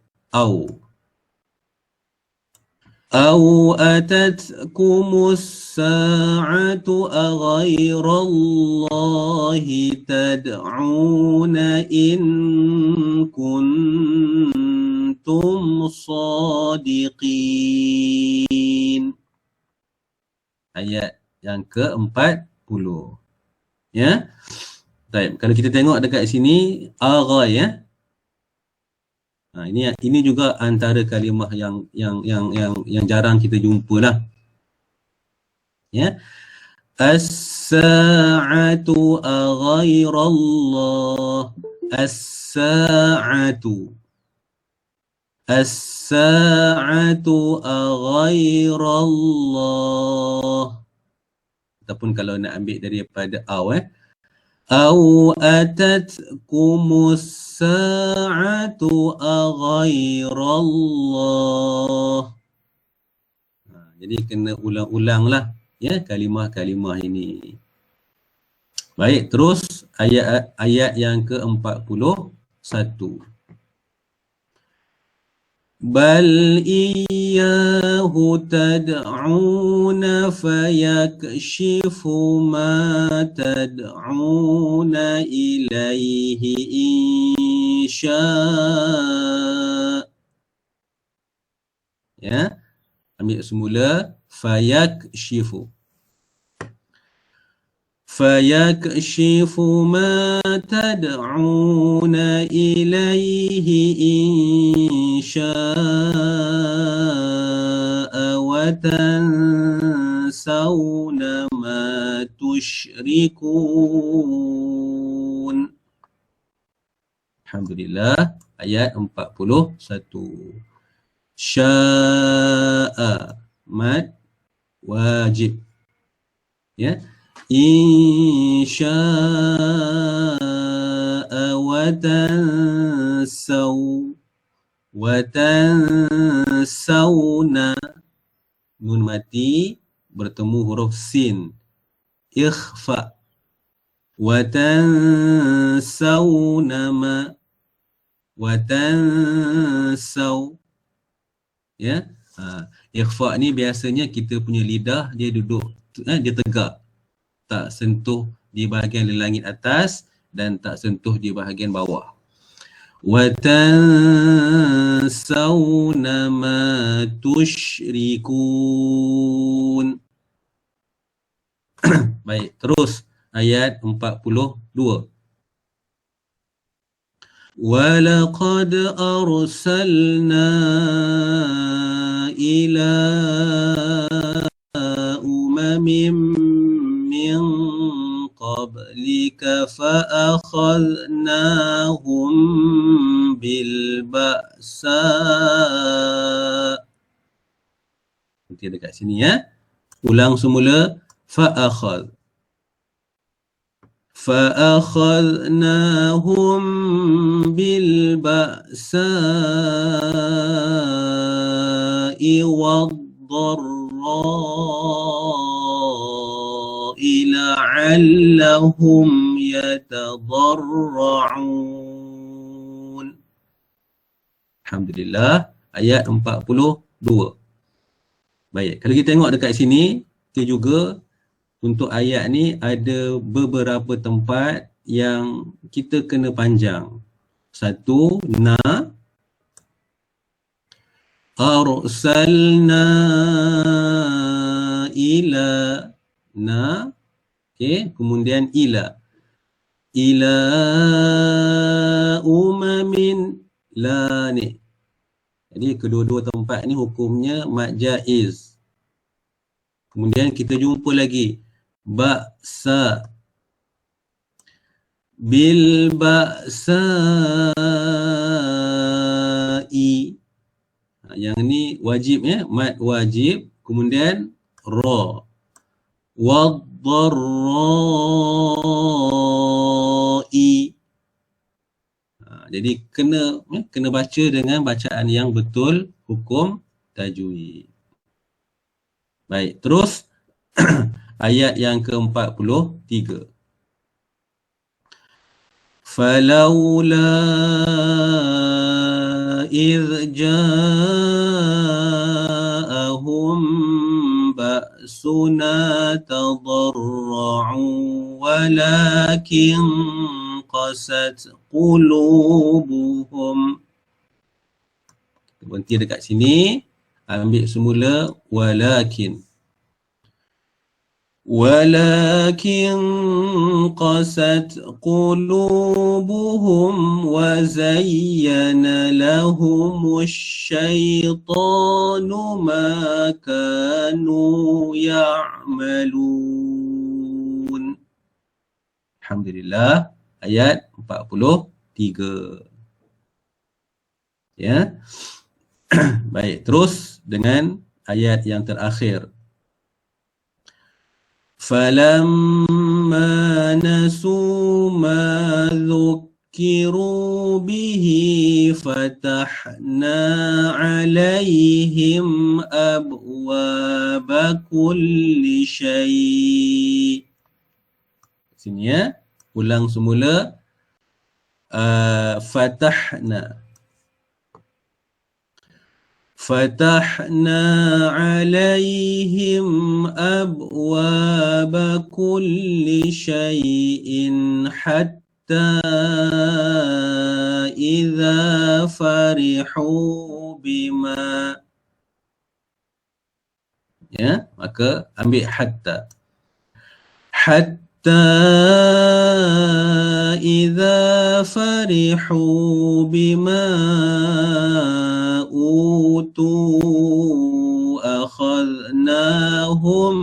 Aw atatkumus sa'atu aghairallahi tad'una in kuntum shadiqin. Ayat yang ke-40. Ya. Baik, kalau kita tengok dekat sini agha ya. Ini juga antara kalimah yang jarang kita jumpalah. Ya. As-sa'atu aghairallah. As-sa'atu. As-sa'atu aghairallah. Ataupun kalau nak ambil daripada Aw atatkumus sa'atu aghairallah. Jadi kena ulang-ulang lah ya kalimah-kalimah ini. Baik, terus ayat yang ke-41. Bal iyyahu tad'una fayakshifu ma tad'una ilaihi insya'. Ya, ambil semula fayakshifu. فيكشف ما تدعون إليه إن شاء وتنسون ما تشركون. Alhamdulillah. Ayat 41. Sya'a mad wajib. Ya. Insya'a watansawna nun mati bertemu huruf sin ikhfa watansawna ma watansaw. Ya, ikhfa ni biasanya kita punya lidah dia duduk dia tegak, tak sentuh di bahagian langit atas dan tak sentuh di bahagian bawah. Wa tansawna ma tusyrikun. Baik, terus ayat 42. Wa laqad arsalna ila umamin min qablika fa'akhadnahum bil ba'sa. Nanti dekat sini ya. Ulang semula. فأخذناهم بالبأساء والضراء لعلهم يتضرعون. Alhamdulillah. Ayat 42. Baik, kalau kita tengok dekat sini, kita juga untuk ayat ni ada beberapa tempat yang kita kena panjang. Satu, arsalna ila okey, kemudian ila umamin la ni. Jadi kedua-dua tempat ni hukumnya mad jaiz. Kemudian kita jumpa lagi ba'sa bil ba'sa'i. Yang ni wajib ya, mad wajib. Kemudian ra wad-dharra'i. Jadi kena baca dengan bacaan yang betul, hukum tajwid. Baik, terus ayat yang ke-43. Falaula idh ja'ahum ba'suna tadarra'u walakin qasat qulubuhum. Berhenti dekat sini. Ambil semula walakin qasat qulubuhum wa zayyana lahumus syaitanu ma kanu ya'malun. Alhamdulillah. Ayat 43. Ya. Baik, terus dengan ayat yang terakhir. Falamma nasu ma dhukkiru bihi fatahna alaihim abwaba kulli syai'. Sini ya, ulang semula. Fatahna Fatahna alaihim abwaba kulli syai'in hatta idza farihu bima. Ya, maka ambil hatta. Hatta idza farihu bima utu akhadnahum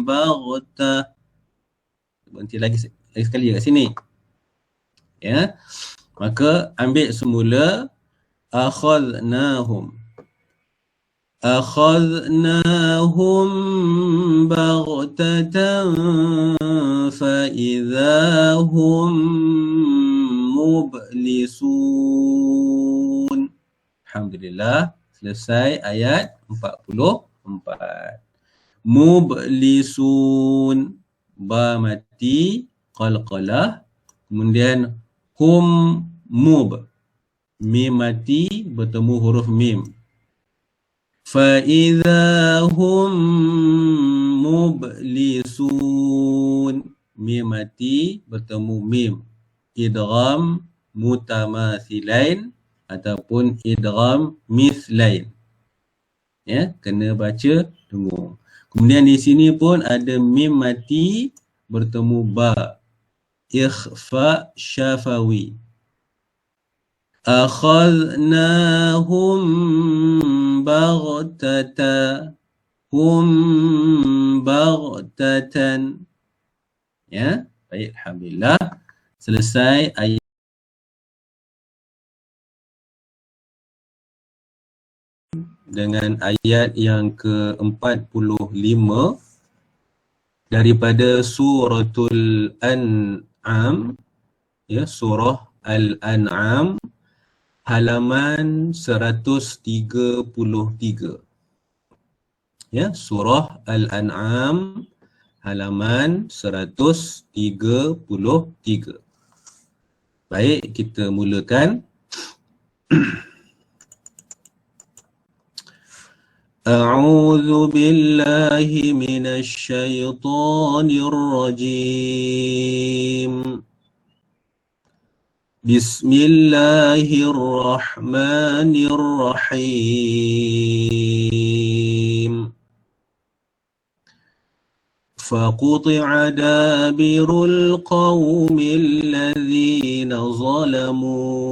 baghtah. Berhenti lagi sekali kat sini. Ya. Maka ambil semula akhadnahum. أخذناهم بغتة فإذا هم مبلسون. Alhamdulillah, selesai ayat 44. Mublisun, ba mati, qalqalah, kemudian hum mub, mim mati bertemu huruf mim. فَإِذَا هُمْ مُبْلِسُونَ, mim mati bertemu mim, idgham mutamathilain ataupun idgham mithlain. Ya, kena baca dengung. Kemudian di sini pun ada mim mati bertemu ba, ikhfa syafawi. أخذناهم بغتة هم بغتة. Ya, baik, alhamdulillah. Selesai ayat dengan ayat yang ke-45 daripada suratul An'am, ya, surah Al-An'am, halaman 133. Ya, surah Al-An'am halaman 133. Baik, kita mulakan. A'udzu billahi minasy syaithanir rajim. Bismillahirrahmanirrahim. فَقُطِعَ دَابِرُ الْقَوْمِ الَّذِينَ ظَلَمُوا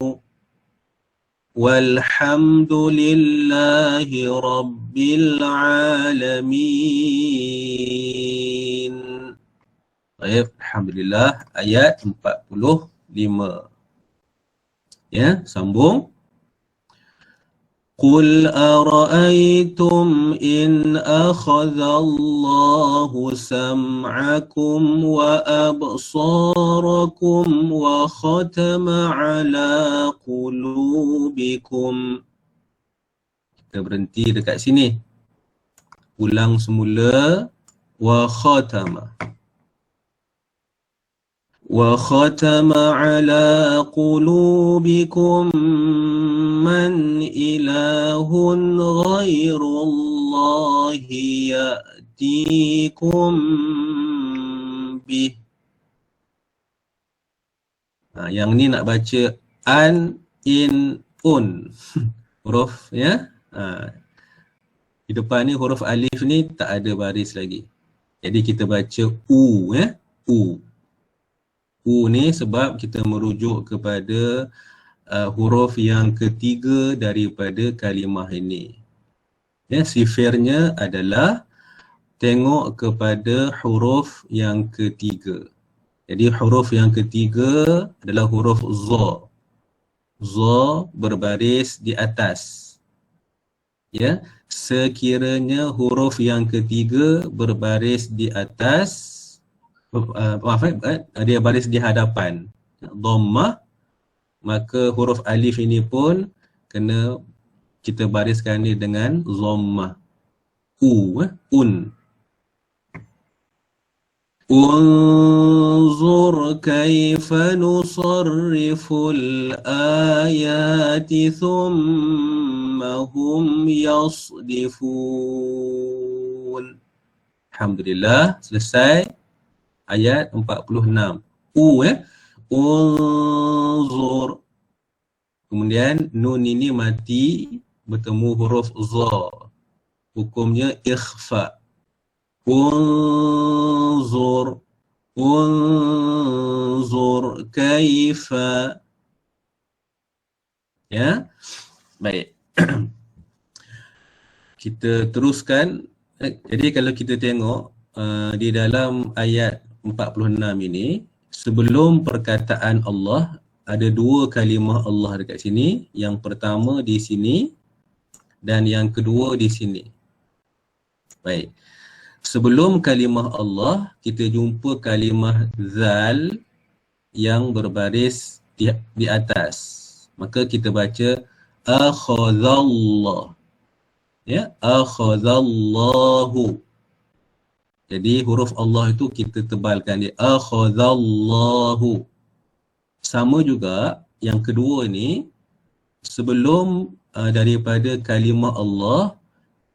وَالْحَمْدُ لِلَّهِ رَبِّ الْعَالَمِينَ. Baik, alhamdulillah, ayat 45. Ya, sambung. Qul ara'aytum in akhadha Allahu sam'akum wa absarakum wa khatama ala qulubikum. Kita berhenti dekat sini. Ulang semula. Wa khatama. وَخَتَمَ عَلَى قُلُوبِكُمْ مَنْ إِلَهٌ غَيْرُ اللَّهِ يَأْتِيكُمْ بِهِ. Yang ni nak baca an, in, un. Huruf, ya. Di depan ni huruf alif ni tak ada baris lagi. Jadi kita baca u, ya. U. U ni sebab kita merujuk kepada huruf yang ketiga daripada kalimah ini. Ya, sifirnya adalah tengok kepada huruf yang ketiga. Jadi huruf yang ketiga adalah huruf za. Za berbaris di atas. Ya, sekiranya huruf yang ketiga berbaris di atas, dia baris di hadapan dhammah, maka huruf alif ini pun kena kita bariskan ni dengan dhammah. Un. Unzur kaifa nusarriful ayati thumma hum yasdifun. Alhamdulillah, selesai ayat 46. Unzur. Kemudian nun ini mati bertemu huruf za. Hukumnya ikhfa. Unzur kaifa. Ya. Baik. Kita teruskan. Jadi kalau kita tengok di dalam ayat 46 ini, sebelum perkataan Allah ada dua kalimah Allah dekat sini. Yang pertama di sini dan yang kedua di sini. Baik. Sebelum kalimah Allah, kita jumpa kalimah zal yang berbaris di atas. Maka kita baca akhadallah. Ya, akhadallahu. Jadi huruf Allah itu kita tebalkan dia akhadallahu. Sama juga yang kedua ni, sebelum daripada kalimah Allah,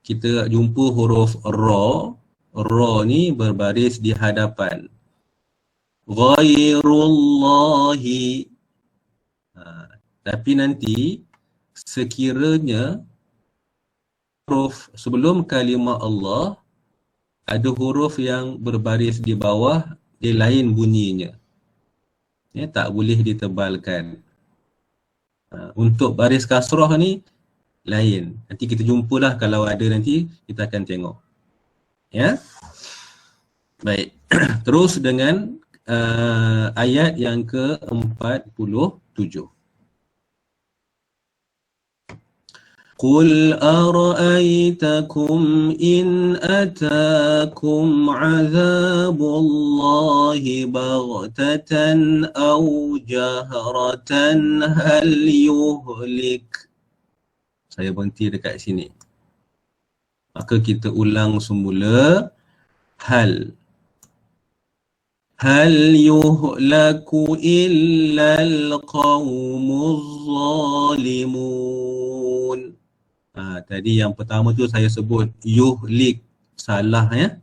kita jumpa huruf ra. Ra ni berbaris di hadapan. Ghairullahi. Tapi nanti sekiranya huruf sebelum kalimah Allah ada huruf yang berbaris di bawah, dia lain bunyinya. Ya, tak boleh ditebalkan. Untuk baris kasrah ni lain. Nanti kita jumpalah, kalau ada nanti kita akan tengok. Ya. Baik. Terus dengan ayat yang ke-47. Qul ara'aytakum in atakum 'adzabullahi baghtatan aw jahratan hal yuhlik. Saya berhenti dekat sini. Maka kita ulang semula. Hal yuhlaku illal qawmuz zalimun. Tadi yang pertama tu saya sebut yuhlik. Salah ya.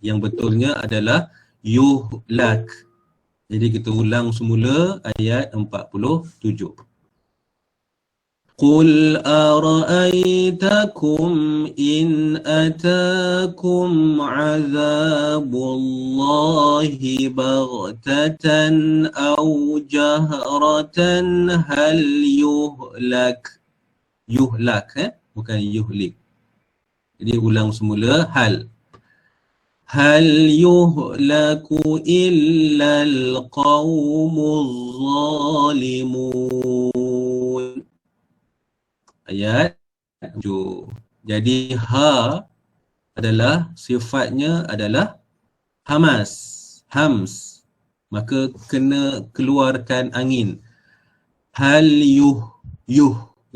Yang betulnya adalah yuhlak. Jadi kita ulang semula ayat 47. Qul ara'aytakum in atakum 'adzabullahi baghtatan aw jahratan hal yuhlak. Yuhlak bukan yuhlik. Jadi ulang semula hal yuhlaku illal qawmuz zalimun. Ayat 7. Jadi ha adalah sifatnya adalah hams. Maka kena keluarkan angin. Hal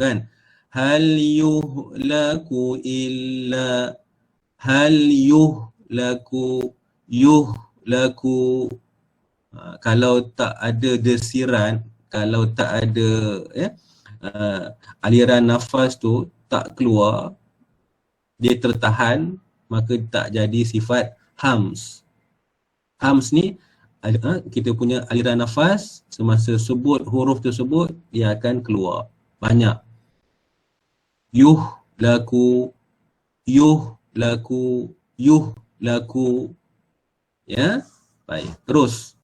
kan? Hal yuhlaku illa. Hal yuhlaku. Kalau tak ada desiran, kalau tak ada aliran nafas tu tak keluar, dia tertahan, maka tak jadi sifat hams. Hams ni kita punya aliran nafas, semasa sebut huruf tersebut dia akan keluar banyak. Yuhlaku. Ya, baik. Terus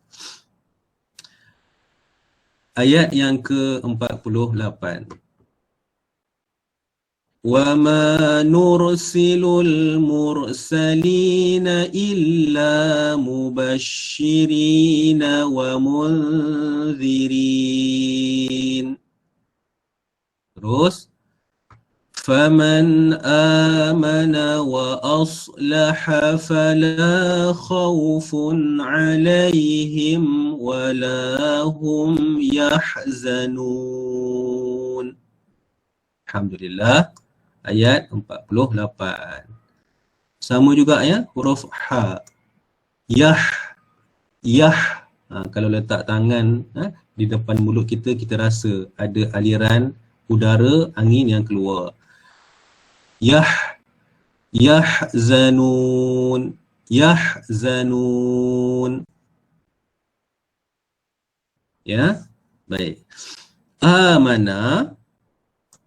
ayat yang ke-48. Wa ma nursilul mursalina illa mubashshirina wa munzirin. Terus faman amana wa aslaha fala khawfun alaihim wala hum yahzanun. Alhamdulillah. Ayat 48. Sama juga ya, huruf ha. Yah, yah. Kalau letak tangan di depan mulut kita, kita rasa ada aliran udara, angin yang keluar. Yahzanun, yahzanun. Ya, baik. Amana,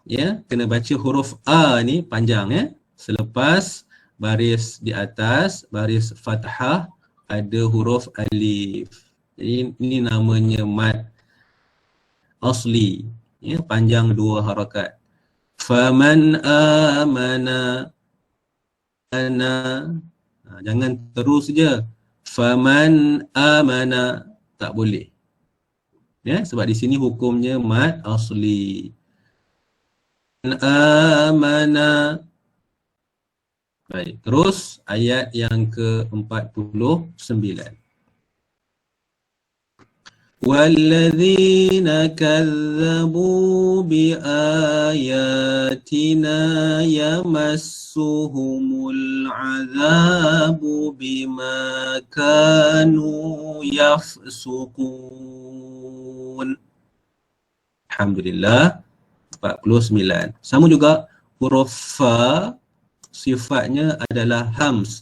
ya, kena baca huruf A ni panjang ya. Selepas baris di atas, baris fathah, ada huruf alif. Jadi ini namanya mad asli, ya, panjang 2 harakat. Faman amana, jangan terus je. Faman amana, tak boleh. Ya, sebab di sini hukumnya mad asli. Amana. Baik, terus ayat yang ke-49. وَالَّذِينَ كَذَّبُوا بِآيَاتِنَا يَمَسُّهُمُ الْعَذَابُ بِمَا كَانُوا يَفْسُقُونَ. Alhamdulillah, 49. Sama juga huruf fa, sifatnya adalah hams.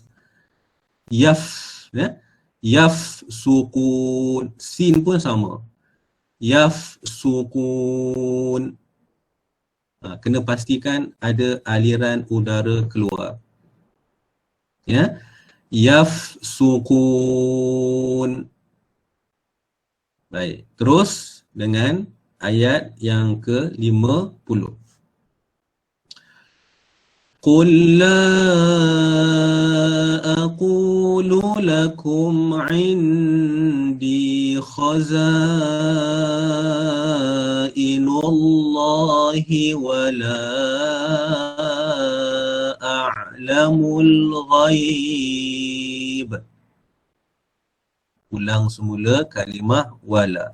Yaf, ya. Yaf sukun, sin pun sama. Yaf sukun. Kena pastikan ada aliran udara keluar. Ya. Yaf sukun. Baik, terus dengan ayat yang ke-50. قُلْ لَا أَقُولُ لَكُمْ عِنْدِي خَزَائِنُ اللَّهِ وَلَا أَعْلَمُ الْغَيْبَ. Ulang semula kalimah wala.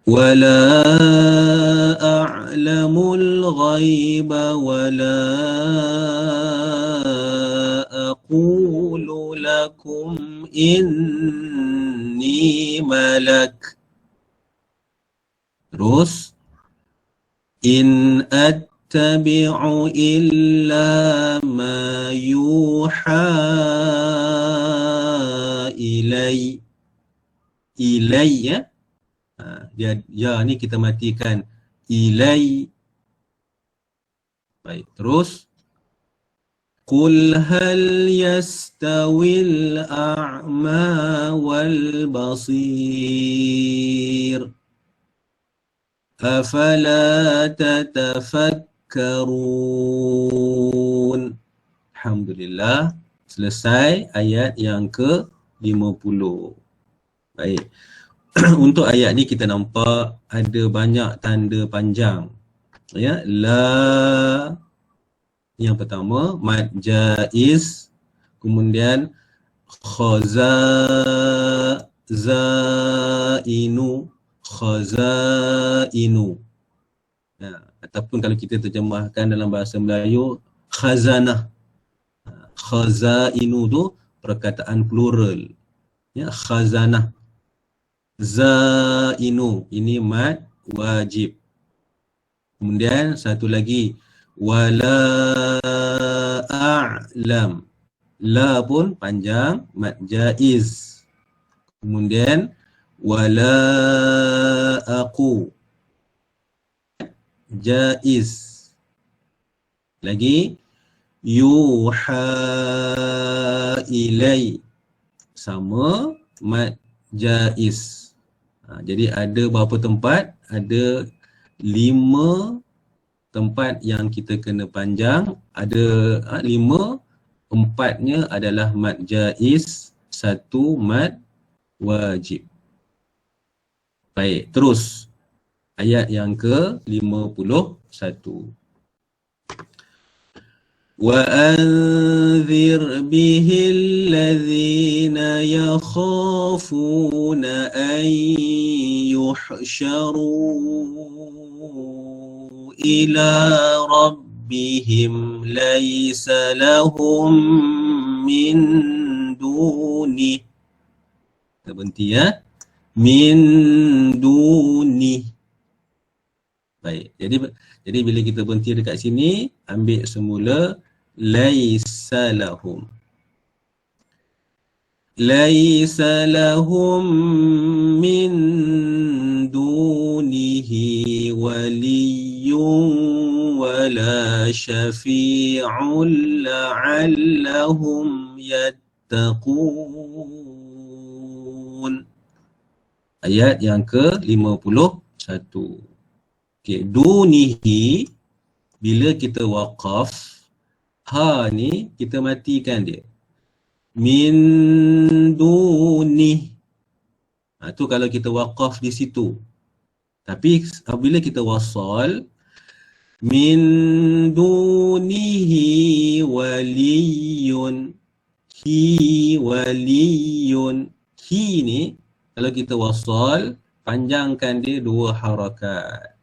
وَلَا أَعْلَمُ الْغَيْبَ وَلَا أَقُولُ لَكُمْ إِنِّي مَلَكٌ. Terus, إِنْ أَتَّبِعُ إِلَّا مَا يُوحَى إِلَيَّ. إِلَيَّ, ya ni kita matikan ilai. Baik, terus qul hal yastawil a'ma wal basir afala tatafakkarun. Alhamdulillah, selesai ayat yang ke-50. Baik. Untuk ayat ni kita nampak ada banyak tanda panjang. Ya, la yang pertama mad jaiz, kemudian khazainu, khazainu. Ya, ataupun kalau kita terjemahkan dalam bahasa Melayu khazanah. Khazainu tu perkataan plural. Ya, khazanah. Zainu, ini mad wajib. Kemudian satu lagi wala a'lam, la pun panjang, mad jaiz. Kemudian wala aku, jaiz. Lagi yuha ilai, sama, mad jaiz. Jadi ada berapa tempat? Ada 5 tempat yang kita kena panjang. Ada 5, 4-nya adalah mad jaiz, 1 mad wajib. Baik, terus ayat yang ke-51. وَأَنذِرْ بِهِ الَّذِينَ يَخَافُونَ أَنْ يُحْشَرُوا إِلَى رَبِّهِمْ لَيْسَ لَهُمْ مِنْ duni. Kita berhenti ya. Min duni. Baik. Jadi bila kita berhenti dekat sini, ambil semula laisa lahum. Laisa lahum min dunihi waliyyun wala syafi'un la'allahum yattaqun. Ayat yang ke-51. Okay, dunihi, bila kita waqaf, ha ni kita matikan dia. Min duni. Tu kalau kita waqaf di situ. Tapi apabila kita wasal, min dunihi waliyun. Hi waliyun. Hi ni kalau kita wasal, panjangkan dia 2 harakat.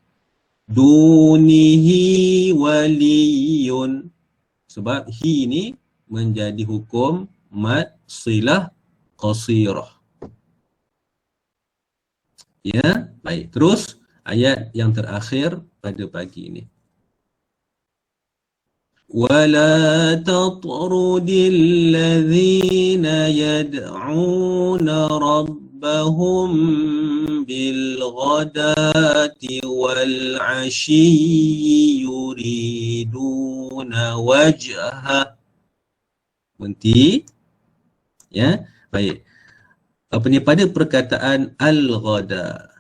Dunihi waliyun. Sebab hi ni menjadi hukum mad silah qasirah. Ya, baik. Terus ayat yang terakhir pada pagi ini. وَلَا تَطْرُدِ الَّذِينَ يَدْعُونَ رَبَّهُمْ بِالْغَدَاةِ وَالْعَشِيِّ يُرِيدُونَ وَجْهَهُ. Berhenti. Ya, baik. Apa ni, pada perkataan al-ghada.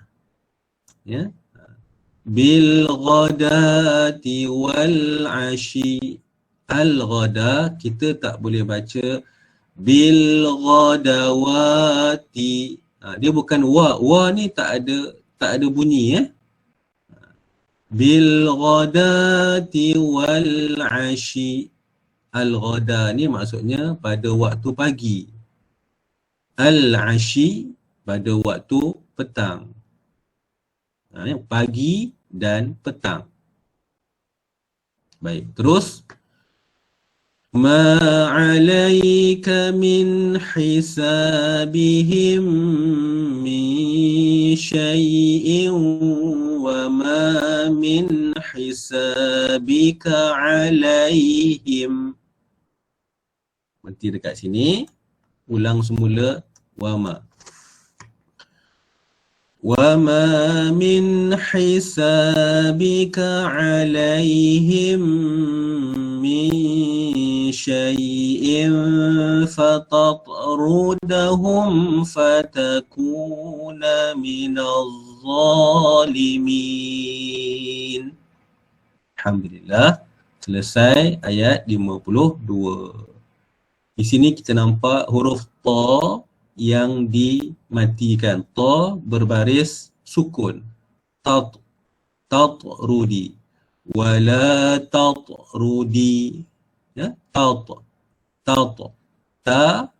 Ya. Bil-ghadati wal-ashi. Al-ghada kita tak boleh baca bil-ghadawati. Dia bukan wa. Wa ni tak ada bunyi ya. Bil-ghadati wal-ashi. Al-ghada ni maksudnya pada waktu pagi. Al-ashi pada waktu petang. Pagi dan petang. Baik, terus. Ma 'alaika min hisabihim min syai'in wa ma min hisabika 'alaihim. Berhenti dekat sini. Ulang semula wama. وَمَا مِنْ حِسَابِكَ عَلَيْهِمْ مِنْ شَيْءٍ فَتَطْرُدَهُمْ فَتَكُونَ مِنَ الظَّالِمِينَ. Alhamdulillah, selesai ayat 52. Di sini kita nampak huruf ta yang dimatikan. Ta berbaris sukun. Tatrudi. Wala tatrudi. Ya, ta.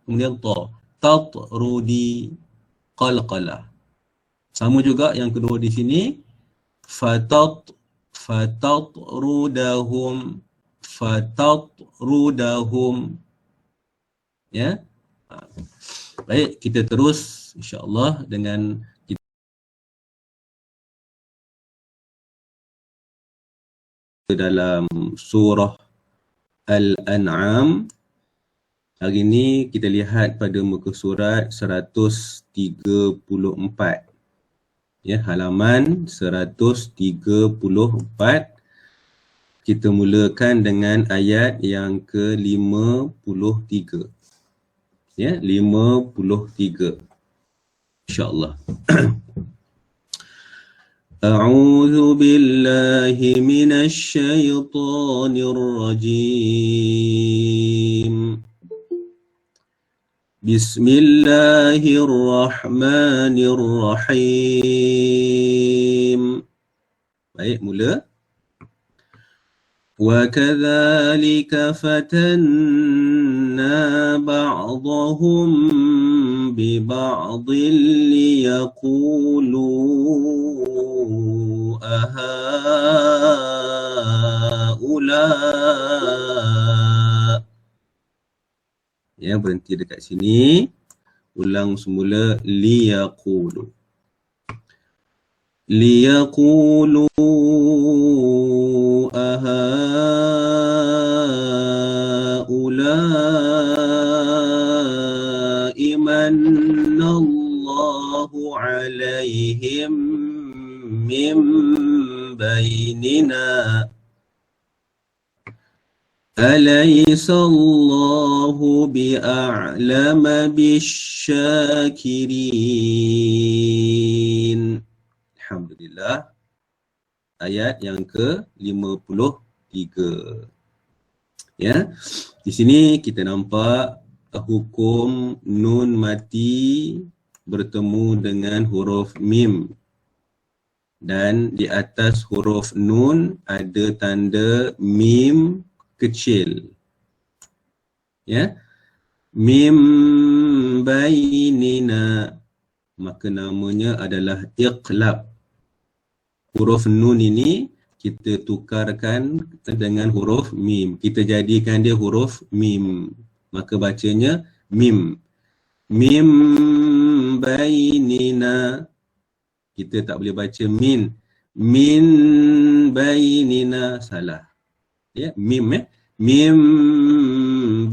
Kemudian ta. Tatrudi. Qalqalah. Sama juga yang kedua di sini. Fatatrudahum. Ya. Baik, kita terus insya-Allah dengan kita dalam surah Al-An'am. Hari ini kita lihat pada muka surat 134. Ya, halaman 134. Kita mulakan dengan ayat yang ke-53. Ya, 53. InsyaAllah. A'udzu billahi minasy syaithanir rajim. Bismillahirrahmanirrahim. Baik, mula. وَكَذَلِكَ فَتَنَّا بَعْضَهُمْ بِبَعْضٍ لِيَقُولُوا أَهَؤُلَاءِ. ya, berhenti dekat sini. Ulang semula liyaqulu. Liyaqulu ahaulai manallahu alaihim min bainina alaysa Allahu bi'a'lama bisyakirin. Alhamdulillah. Ayat yang ke-53. Ya. Di sini kita nampak hukum nun mati bertemu dengan huruf mim. Dan di atas huruf nun ada tanda mim kecil. Ya. Mim bainina, maka namanya adalah iqlab. Huruf nun ini kita tukarkan dengan huruf mim. Kita jadikan dia huruf mim. Maka bacanya mim. Mim bainina. Kita tak boleh baca min. Min bainina, salah. Ya, mim mim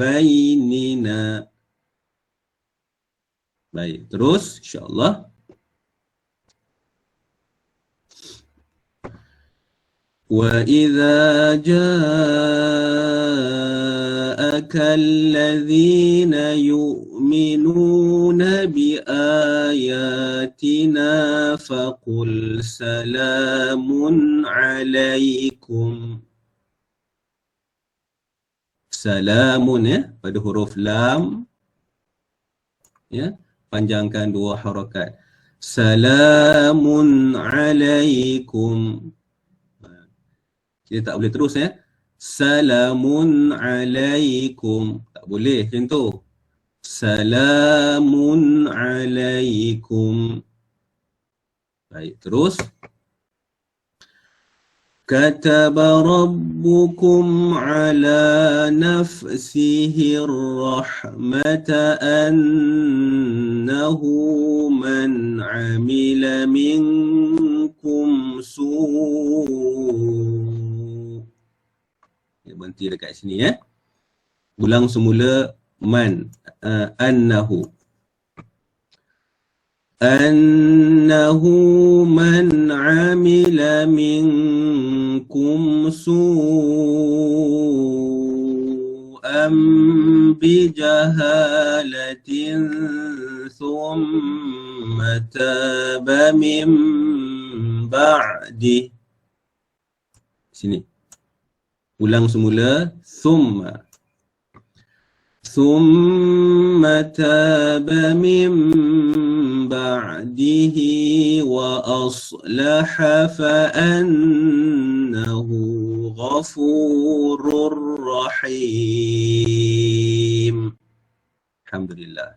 bainina. Baik, terus insya-Allah. Wa idza ja'aka alladhina yu'minuna bi ayatina faqul salamun alaikum. Salamun, ya, pada huruf lam, ya, panjangkan 2 harakat. Salamun alaikum. Kita tak boleh terus, ya. Salamun alaikum. Tak boleh macam tu. Salamun alaikum. Baik, terus. Kataba rabbukum ala nafsihi rahmata annahu man amila minkum su'. Berhenti dekat sini, ya. Ulang semula man, annahu. Annahu man amila minkum su'an bijahalatin thumma taba min ba'di. Sini. Ulang semula, thumma. Thumma taba min ba'dihi wa aslaha fa annahu ghafurur rahim. Alhamdulillah.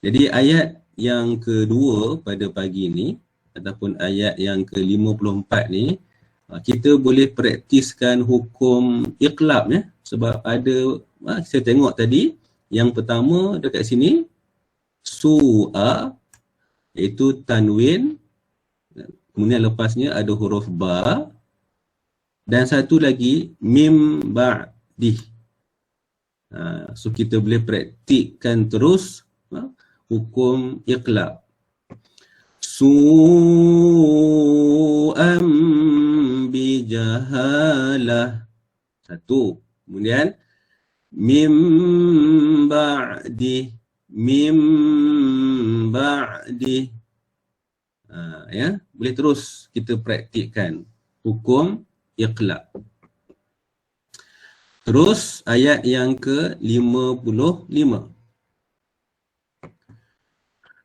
Jadi ayat yang kedua pada pagi ni ataupun ayat yang ke-54 ni, kita boleh praktiskan hukum iqlab, ya. Sebab ada, saya tengok tadi, yang pertama dekat sini su'a, iaitu tanwin, kemudian lepasnya ada huruf ba, dan satu lagi mim ba'dih. So kita boleh praktikkan terus hukum iqlab. Su'am bijahalah, satu. Kemudian mim ba'dih, mim ba'dih. Ya, boleh terus kita praktikkan hukum iqlab. Terus ayat yang ke-55.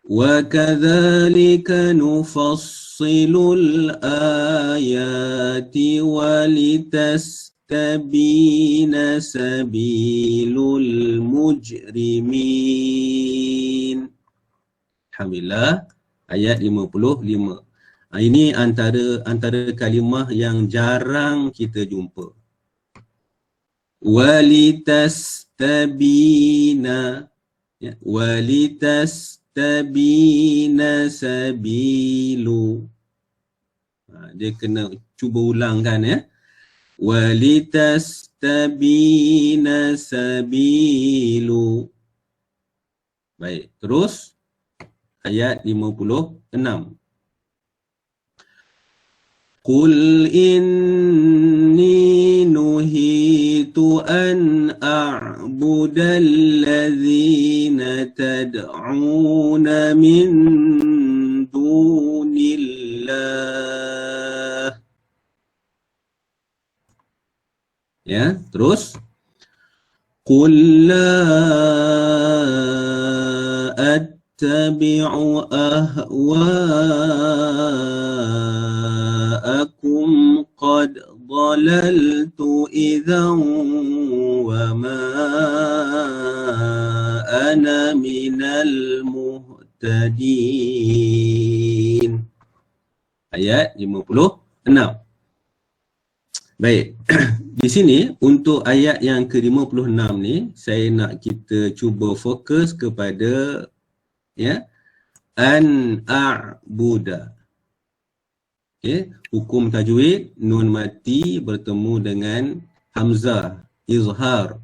وَكَذَلِكَ نُفَصِّلُ الْآيَاتِ وَلِتَسْتَبِينَ سَبِيلُ الْمُجْرِمِينَ. Alhamdulillah, ayat 55. Ini antara kalimah yang jarang kita jumpa. walitastabina, ya, walitastabina sabilu. Dia kena cuba ulangkan, ya. Walitastabina sabilu. Baik, terus ayat 56. Qul inni nuhitu an a'budal ladzina tad'una min dunillah. Ya, terus qul la attabi'u ahwa'akum qad dhalaltu idhan wa ma ana minal muhtadin. Ayat 56. Baik, di sini untuk ayat yang ke-56 ni saya nak kita cuba fokus kepada, ya, an a'buda. Okay. Hukum tajwid, nun mati bertemu dengan hamzah, izhar.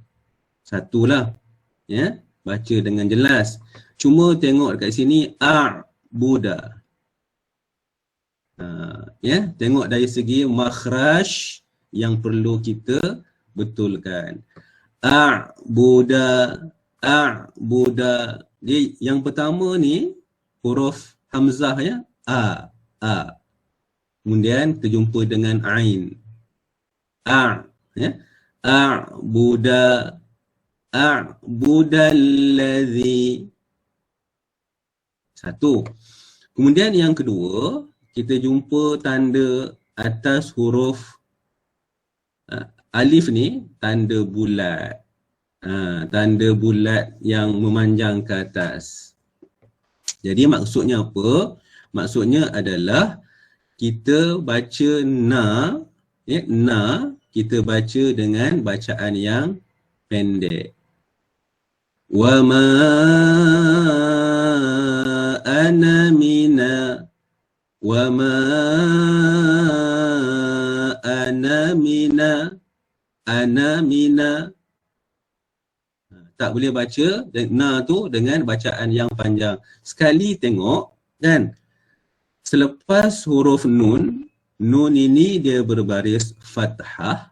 Satulah, ya, baca dengan jelas. Cuma tengok dekat sini a'buda. Ya, tengok dari segi makhraj yang perlu kita betulkan. A'buda, a'buda. Jadi yang pertama ni huruf hamzah, ya, a. Kemudian kita jumpa dengan ain. Ya. A'buda, a'budallazi. Satu. Kemudian yang kedua, kita jumpa tanda atas huruf alif ni, tanda bulat. Tanda bulat yang memanjang ke atas. Jadi maksudnya apa? Maksudnya adalah kita baca na, ya, na kita baca dengan bacaan yang pendek. Wa ma ana mina, wa ma ana mina, ana mina. Tak boleh baca na tu dengan bacaan yang panjang. Sekali tengok, kan, selepas huruf nun, nun ini dia berbaris fathah.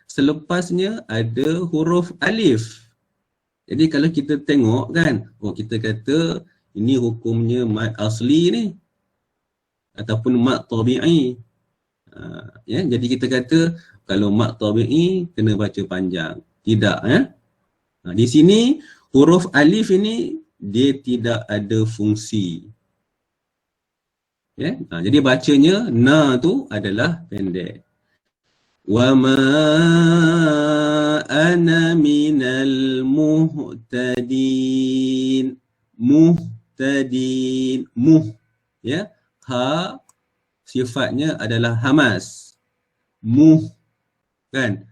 Selepasnya ada huruf alif. Jadi kalau kita tengok, kan, oh kita kata ini hukumnya mad asli ni ataupun mad tabi'i. Ya, jadi kita kata kalau mad tabi'i kena baca panjang. Tidak, ya. Di sini huruf alif ini dia tidak ada fungsi. Ya, jadi bacanya na tu adalah pendek. Wa ma ana minal muhtadin. Muhtadin, ya. Ha sifatnya adalah hamas. Kan?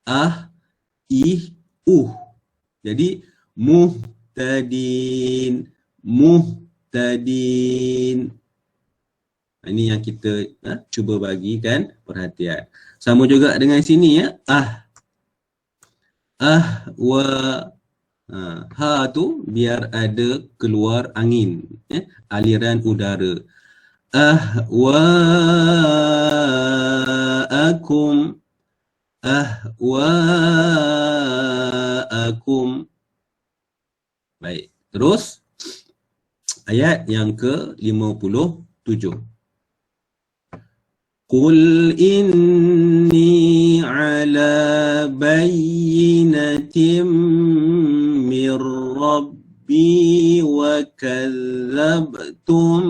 Ah, ih, Jadi muhtadin, muhtadin. Ini yang kita cuba bagikan perhatian. Sama juga dengan sini, ya. Wa. Ha tu biar ada keluar angin, ya, aliran udara. Ahwa'akum, ahwa'akum. Baik, terus ayat yang ke-57. Qul inni ala bayyinatin min rabbi wa kadzabtum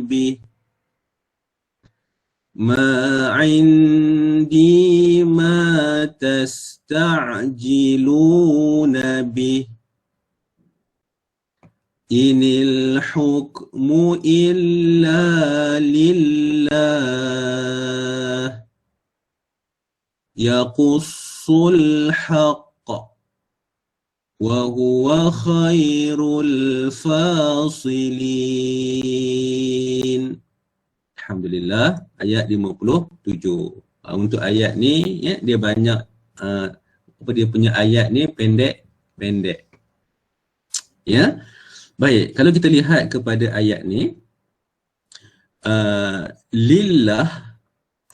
bih. Ma indi ma tasta'jiluna bih. Inil hukmu illa lillah. yaqussul haqq wa huwa khairul fasilin. Alhamdulillah, ayat 57. Untuk ayat ni ya, dia banyak dia punya ayat ni pendek. Ya. Baik, kalau kita lihat kepada ayat ni lillah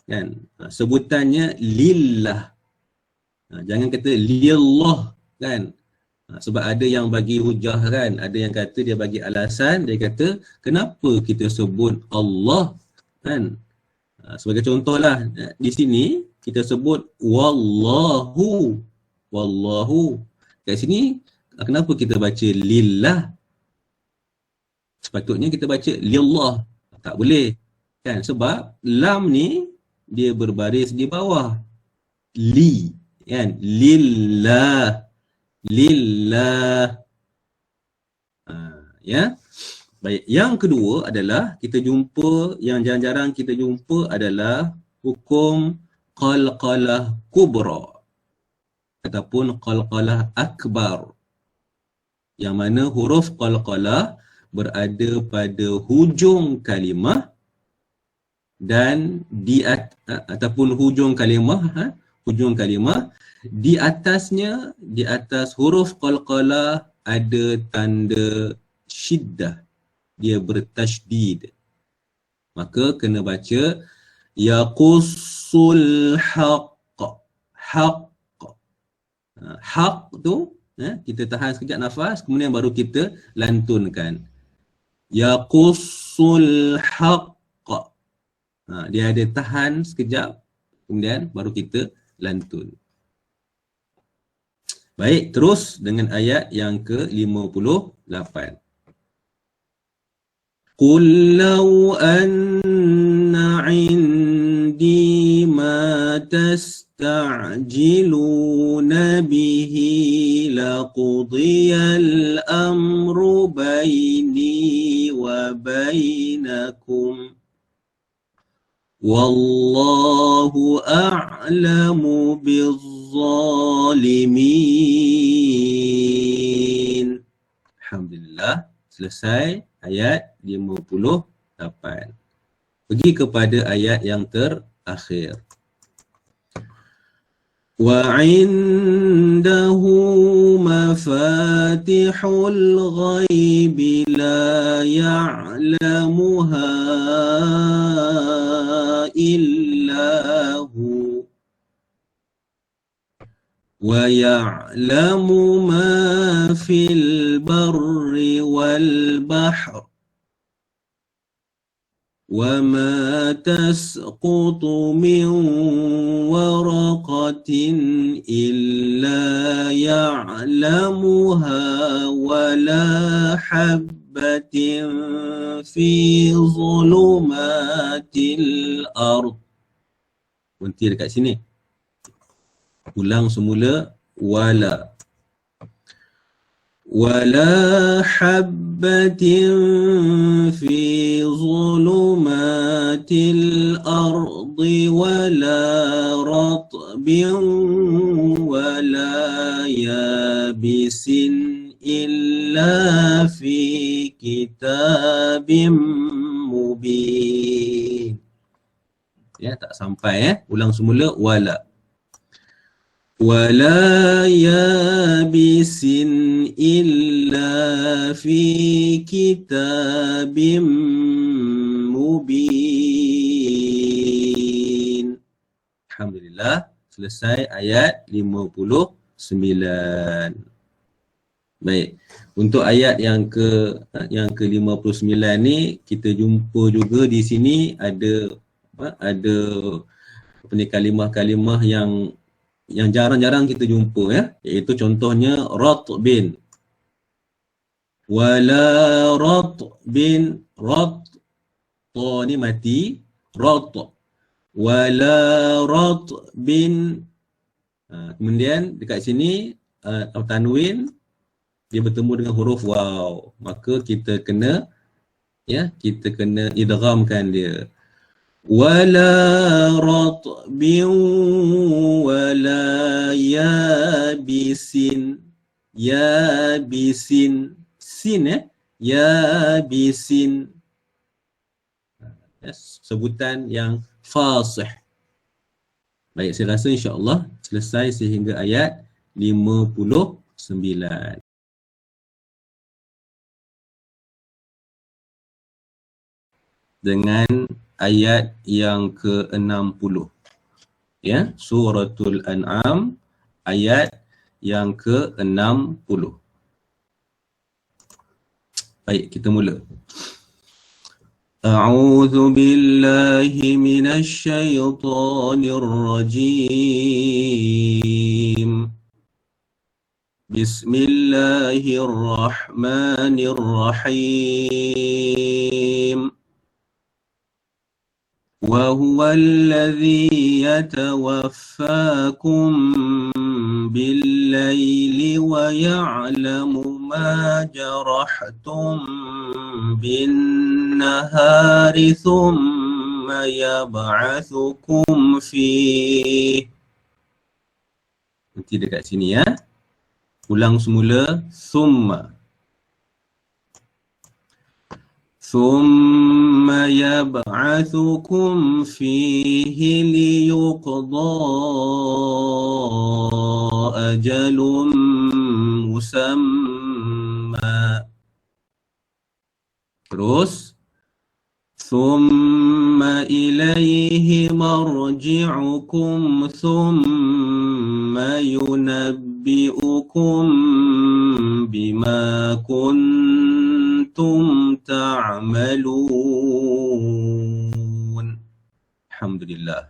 kan, sebutannya lillah. Jangan kata lillah kan. Sebab ada yang bagi hujah kan, ada yang kata dia bagi alasan, dia kata kenapa kita sebut Allah kan. Sebagai contohlah, di sini kita sebut wallahu. Kat sini kenapa kita baca lillah? Sepatutnya kita baca lillah. Tak boleh kan, sebab lam ni dia berbaris di bawah. Li kan, lillah. Ya. Baik, yang kedua adalah kita jumpa, yang jarang-jarang kita jumpa adalah hukum qalqalah kubra ataupun qalqalah akbar, yang mana huruf qalqalah berada pada hujung kalimah dan ataupun hujung kalimah di atasnya, di atas huruf qalqalah ada tanda syiddah, dia bertasydid. Maka kena baca yaqussul haqq. Haq tu kita tahan sekejap nafas, kemudian baru kita lantunkan. Yaqussul haqq. Dia ada tahan sekejap, kemudian baru kita lantun. Baik, terus dengan ayat yang ke-58. Qul law anna 'indi ma tasta'jiluna bihi laqudiyal amru baini wa bainakum wallahu a'lamu bizzalimin. Alhamdulillah, selesai ayat 58. Pergi kepada ayat yang terakhir. Wa 'indahu mafatihul ghaibi la ya'lamuha illahu wa ya'lamu ma fil barri wal bahr wa ma tasqutu min waraqatin illa ya'lamuha wa la habbatin fi zulumatil ard. Berhenti dekat sini. Ulang semula. Wala habbatin fi zulumatil ardi wala ratbin wala yabisin illa fi kitabim mubin. Ya, tak sampai ulang semula. Wala yabisin illa fi kitabim mubin. Alhamdulillah, selesai ayat 59. Baik, untuk ayat yang ke-59 ni kita jumpa juga di sini ada kalimah-kalimah yang jarang-jarang kita jumpa iaitu contohnya ratbin. Wala ratbin, ta ni mati, wala ratbin. Kemudian dekat sini tanwin dia bertemu dengan huruf waw, maka kita kena idghamkan dia. wala ratbin wala yabisin. Yabisin, sin yabisin. Sebutan yang fasih. Baik, saya rasa insya-Allah selesai sehingga ayat 59. Dengan ayat yang ke-60. Ya, suratul An'am ayat yang ke-60. Baik, kita mula. A'udzu billahi minasy syaithanir rajim. Bismillahirrahmanirrahim. Wa huwa alladhi yatawaffakum bil-laili wa ya'lamu ma jarahtum bin-nahari thumma yab'athukum fihi. Nanti dekat sini ya. Ulang semula. Thumma yab'athukum fihi liyuqda ajalum musamma. Terus thumma ilayhi marji'ukum thumma yunabbi'ukum bima kuntum ta'malun. Alhamdulillah.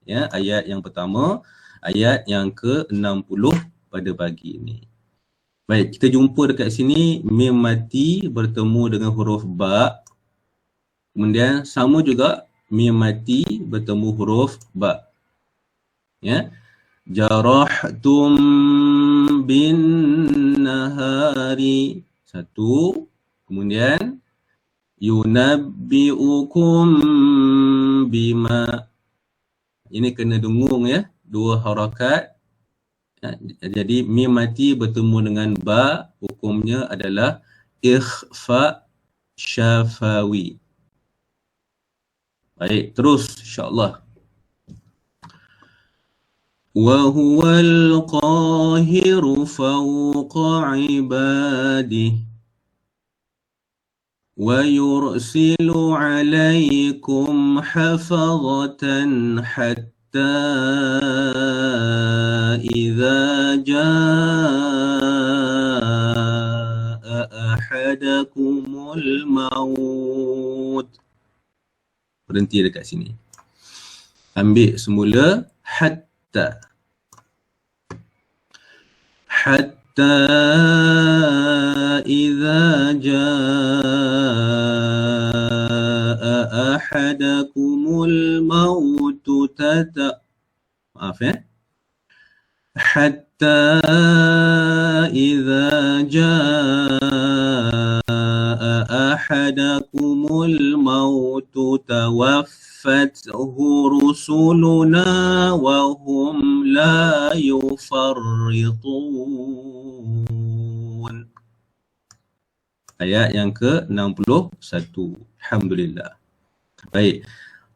Ya, ayat yang pertama, ayat yang ke-60 pada pagi ini. Baik, kita jumpa dekat sini mim mati bertemu dengan huruf ba. Kemudian sama juga mim mati bertemu huruf ba. Ya. Jarahtum bin nahari. Satu. Kemudian yunabbi'ukum bima. Ini kena dengung ya, dua harakat. Jadi mim mati bertemu dengan ba, hukumnya adalah ikhfa syafawi. Baik, terus insya-Allah. Wa huwal qahiru fawqa ibadihi wa yursilu alaikum hafazatan hatta idza jaa ahadakumul maut. Berhenti dekat sini. Ambil semula hatta. Hatta idza jaa ahadakumul maut hatta idza jaa ahadakumul maut tawaffathu rusuluna wa hum la yufarritun. Ayat yang ke-61. Alhamdulillah. Baik.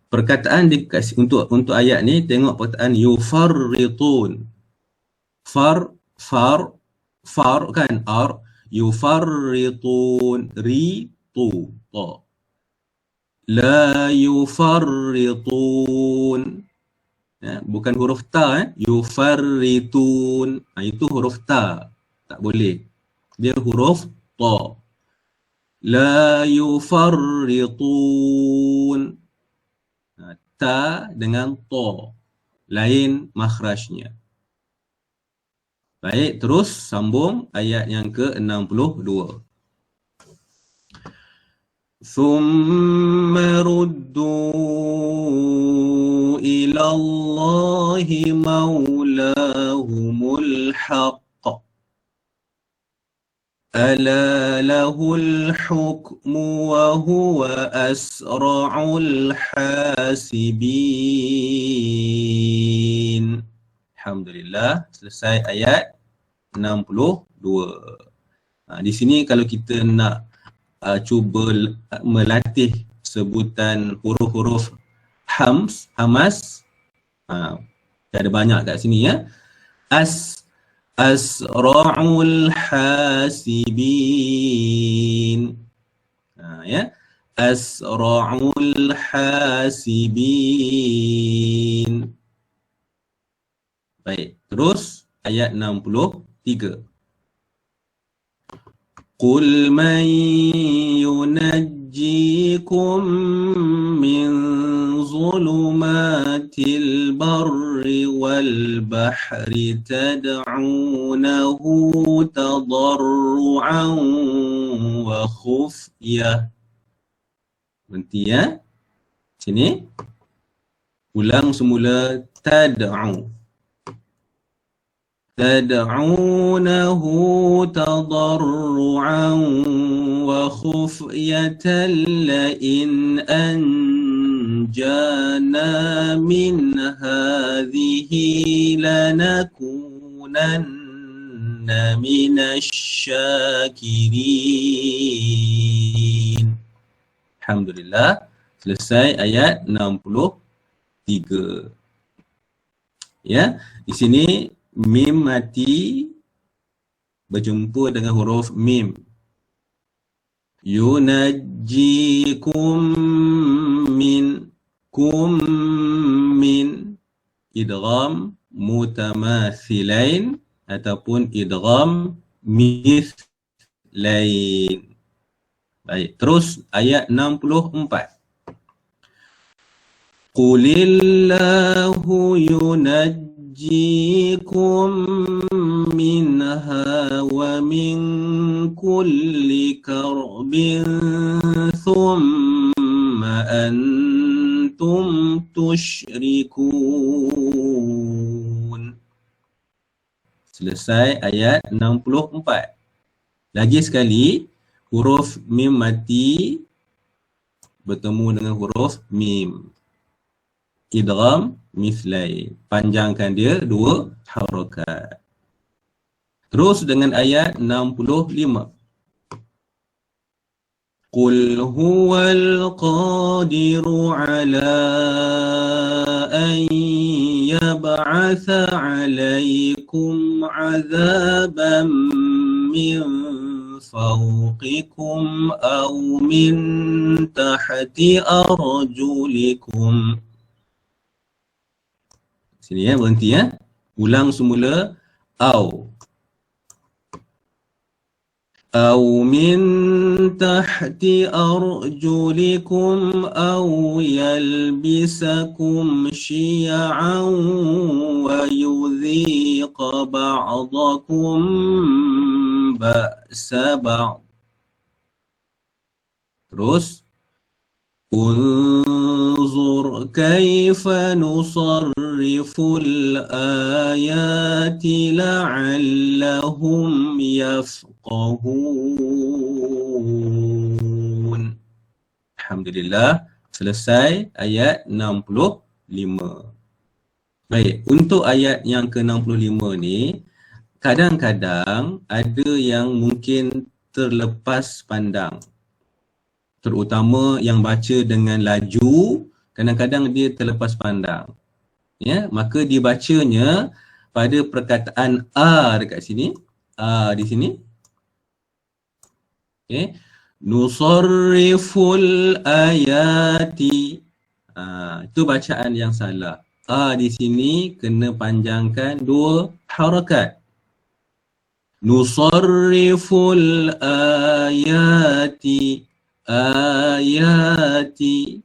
Perkataan untuk ayat ni, tengok perkataan yufarritun. Far kan ar, yufarritun, ritu ta. La yufarritun. Ya, bukan huruf ta yufarritun. Itu huruf ta. Tak boleh. Dia huruf ta. La yufarritun. Ta dengan ta. Lain makhrajnya. Baik, terus sambung ayat yang ke-62. Thumma ruddu ila Allahi maulahumul haqq. Ala lahul hukmu wa huwa asra'ul hasibin. Alhamdulillah, selesai ayat 62. Di sini kalau kita nak cuba melatih sebutan huruf-huruf hamas, ada banyak kat sini ya. Asra'ul hasibin. Ya. Asra'ul hasibin. Baik, terus ayat 63. Qul man yunajjikum min zulumatil barri wal bahri tad'unahu tadarru'an wa khufyah. Berhenti ya. Sini. Ulang semula tad'u. تدعونه تضرعا وخفية لئن أنجانا من هذه لنكونن من الشاكرين. Alhamdulillah, selesai ayat 63. Ya, di sini mim mati berjumpa dengan huruf mim. Yunajjikum min idgham mutamathilain ataupun idgham mithlain. Baik, terus ayat 64. Qulillahu yunajjikum minha wa min kulli karbin thumma antum tusyrikun. Selesai ayat 64. Lagi sekali, huruf mim mati bertemu dengan huruf mim. Idgham mithlain. Panjangkan dia 2 harakat. Terus dengan ayat 65. Qul huwal qadiru ala an yab'atha 'alaykum 'adzaban min fawqikum aw min tahti arjulikum. Sini ya, berhenti ya. Ulang semula. Aw min tahti arjulikum aw yalbisakum syi'an wa yudhiqa ba'dakum ba'sa ba'd. Terus Unzur kaifa nusarriful ayati la'allahum yafqahun. Alhamdulillah, selesai ayat 65. Baik, untuk ayat yang ke-65 ni, kadang-kadang ada yang mungkin terlepas pandang. Terutama yang baca dengan laju, kadang-kadang dia terlepas pandang. Ya, maka dibacanya pada perkataan a dekat sini, a di sini. Okey. Nusarriful ayati. Itu bacaan yang salah. A di sini kena panjangkan 2 harakat. Nusarriful ayati. Ayati.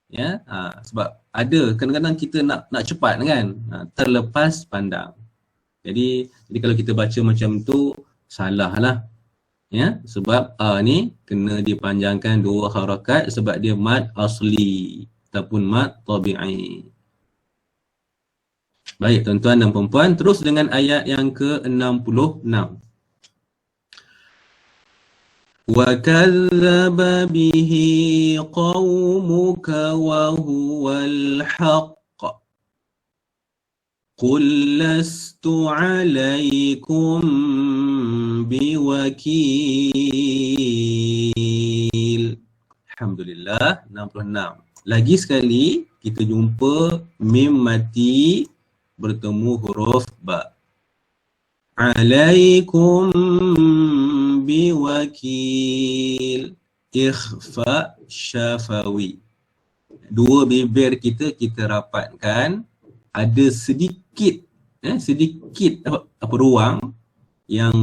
Ya, sebab ada kadang-kadang kita nak cepat kan, terlepas pandang. Jadi kalau kita baca macam tu salah lah. Ya, sebab a ni kena dipanjangkan 2 harakat sebab dia mad asli ataupun mad tabi'i. Baik tuan-tuan dan puan-puan, terus dengan ayat yang ke-66. وَكَذَّبَ بِهِ قَوْمُكَ وَهُوَ الْحَقُّ قُلْ لَسْتُ عَلَيْكُمْ بِوَكِيلٍ. Alhamdulillah, 66. Lagi sekali kita jumpa mim mati bertemu huruf ba. Alaikum biwakil. Ikhfa syafawi. Dua bibir kita rapatkan. Ada sedikit ruang yang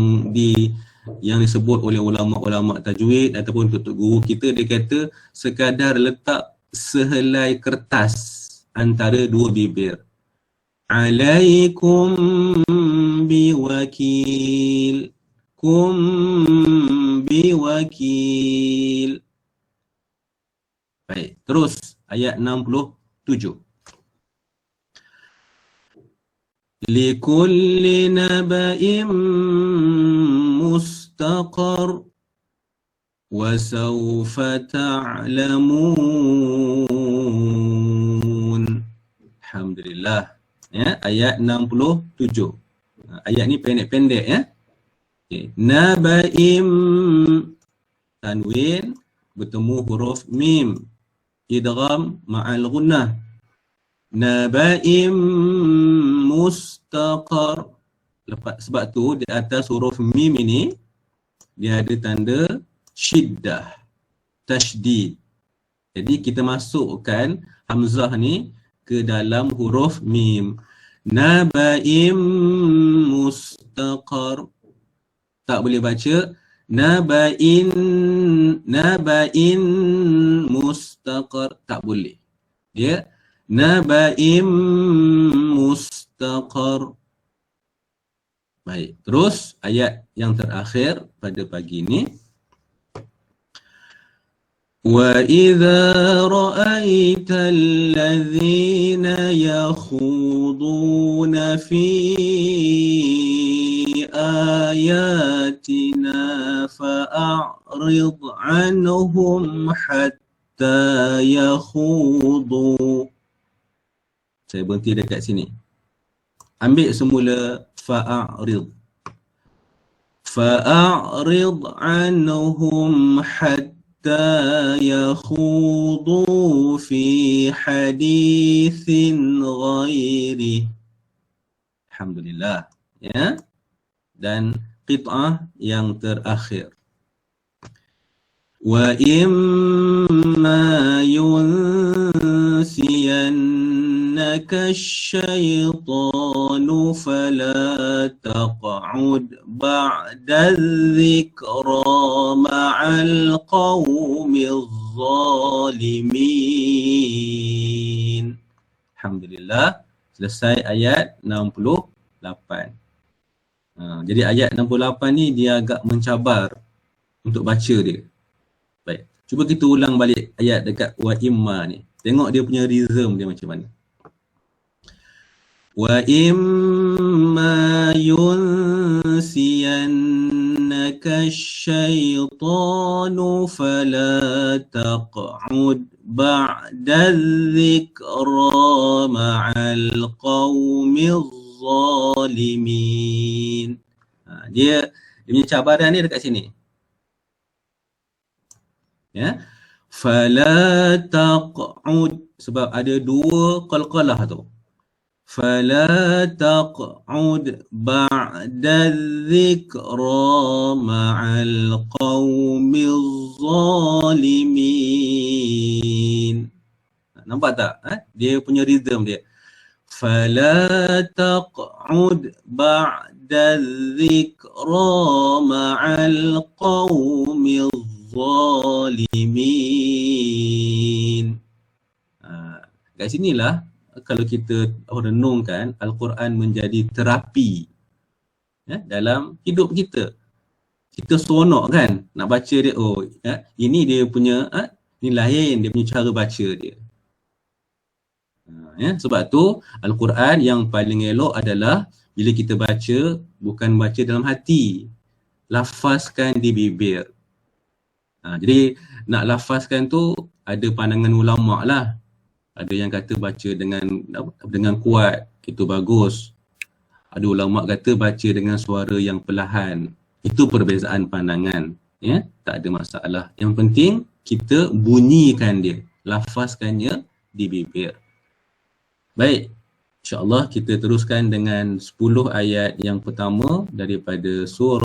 disebut oleh ulama-ulama tajwid ataupun tutup guru kita, dia kata sekadar letak sehelai kertas antara dua bibir. Alaikum biwakil, kum biwakil. Baik, terus ayat 67. Likulli naba'im mustaqar wa sawfa ta'lamun. Alhamdulillah. Ya, ayat 67. Ayat ni pendek-pendek ya. Okay. Naba'im tanwin bertemu huruf mim. Idgham ma'al gunnah. Naba'im mustaqar. Sebab tu di atas huruf mim ini dia ada tanda syiddah, tashdid. Jadi kita masukkan hamzah ni ke dalam huruf mim. Naba'im mustaqar. Tak boleh baca naba'in mustaqar, tak boleh. Dia naba'im mustaqar. Baik, terus ayat yang terakhir pada pagi ini. وَإِذَا رَأَيْتَ الَّذِينَ يَخُوضُونَ فِي آيَاتِنَا فَأَعْرِضْ عَنْهُمْ حَتَّى يَخُوضُوا. Saya berhenti dekat sini. Ambil semula fa'a'rid. Fa'a'rid anhum hatta yakhudu fi hadithin ghairi. Alhamdulillah. Ya. Dan qit'ah yang terakhir. Wa imma yunsiyannaka asy-syaitanu fala taq'ud ba'da dzikra ma'al qaumiz zalimin. Alhamdulillah, selesai ayat 68. Jadi ayat 68 ni dia agak mencabar untuk baca dia. Baik, cuba kita ulang balik ayat dekat wa imma ni. Tengok dia punya rhythm dia macam mana. Wa imma yunsiyannaka asy-syaitanu fala taq'ud ba'da dzikra ma'al qaumiz zalimin. Dia punya cabaran ni dekat sini. Ya, fala taq'ud, sebab ada dua qalqalah tu. Fala taq'ud ba'da dzikra ma'al qaumiz zalimin. Nampak tak? Dia punya rhythm dia. Fala taq'ud ba'da dzikra ma'al qaumiz zalimin. Kat sinilah kalau kita renungkan, Al-Quran menjadi terapi dalam hidup kita. Kita seronok kan nak baca dia, ini dia punya ni lain dia punya cara baca dia. Sebab tu Al-Quran yang paling elok adalah bila kita baca bukan baca dalam hati, lafazkan di bibir. Jadi nak lafazkan tu ada pandangan ulama lah. Ada yang kata baca dengan kuat, itu bagus. Ada ulama kata baca dengan suara yang perlahan. Itu perbezaan pandangan. Ya, tak ada masalah. Yang penting kita bunyikan dia, lafazkannya di bibir. Baik, insya-Allah kita teruskan dengan 10 ayat yang pertama daripada surah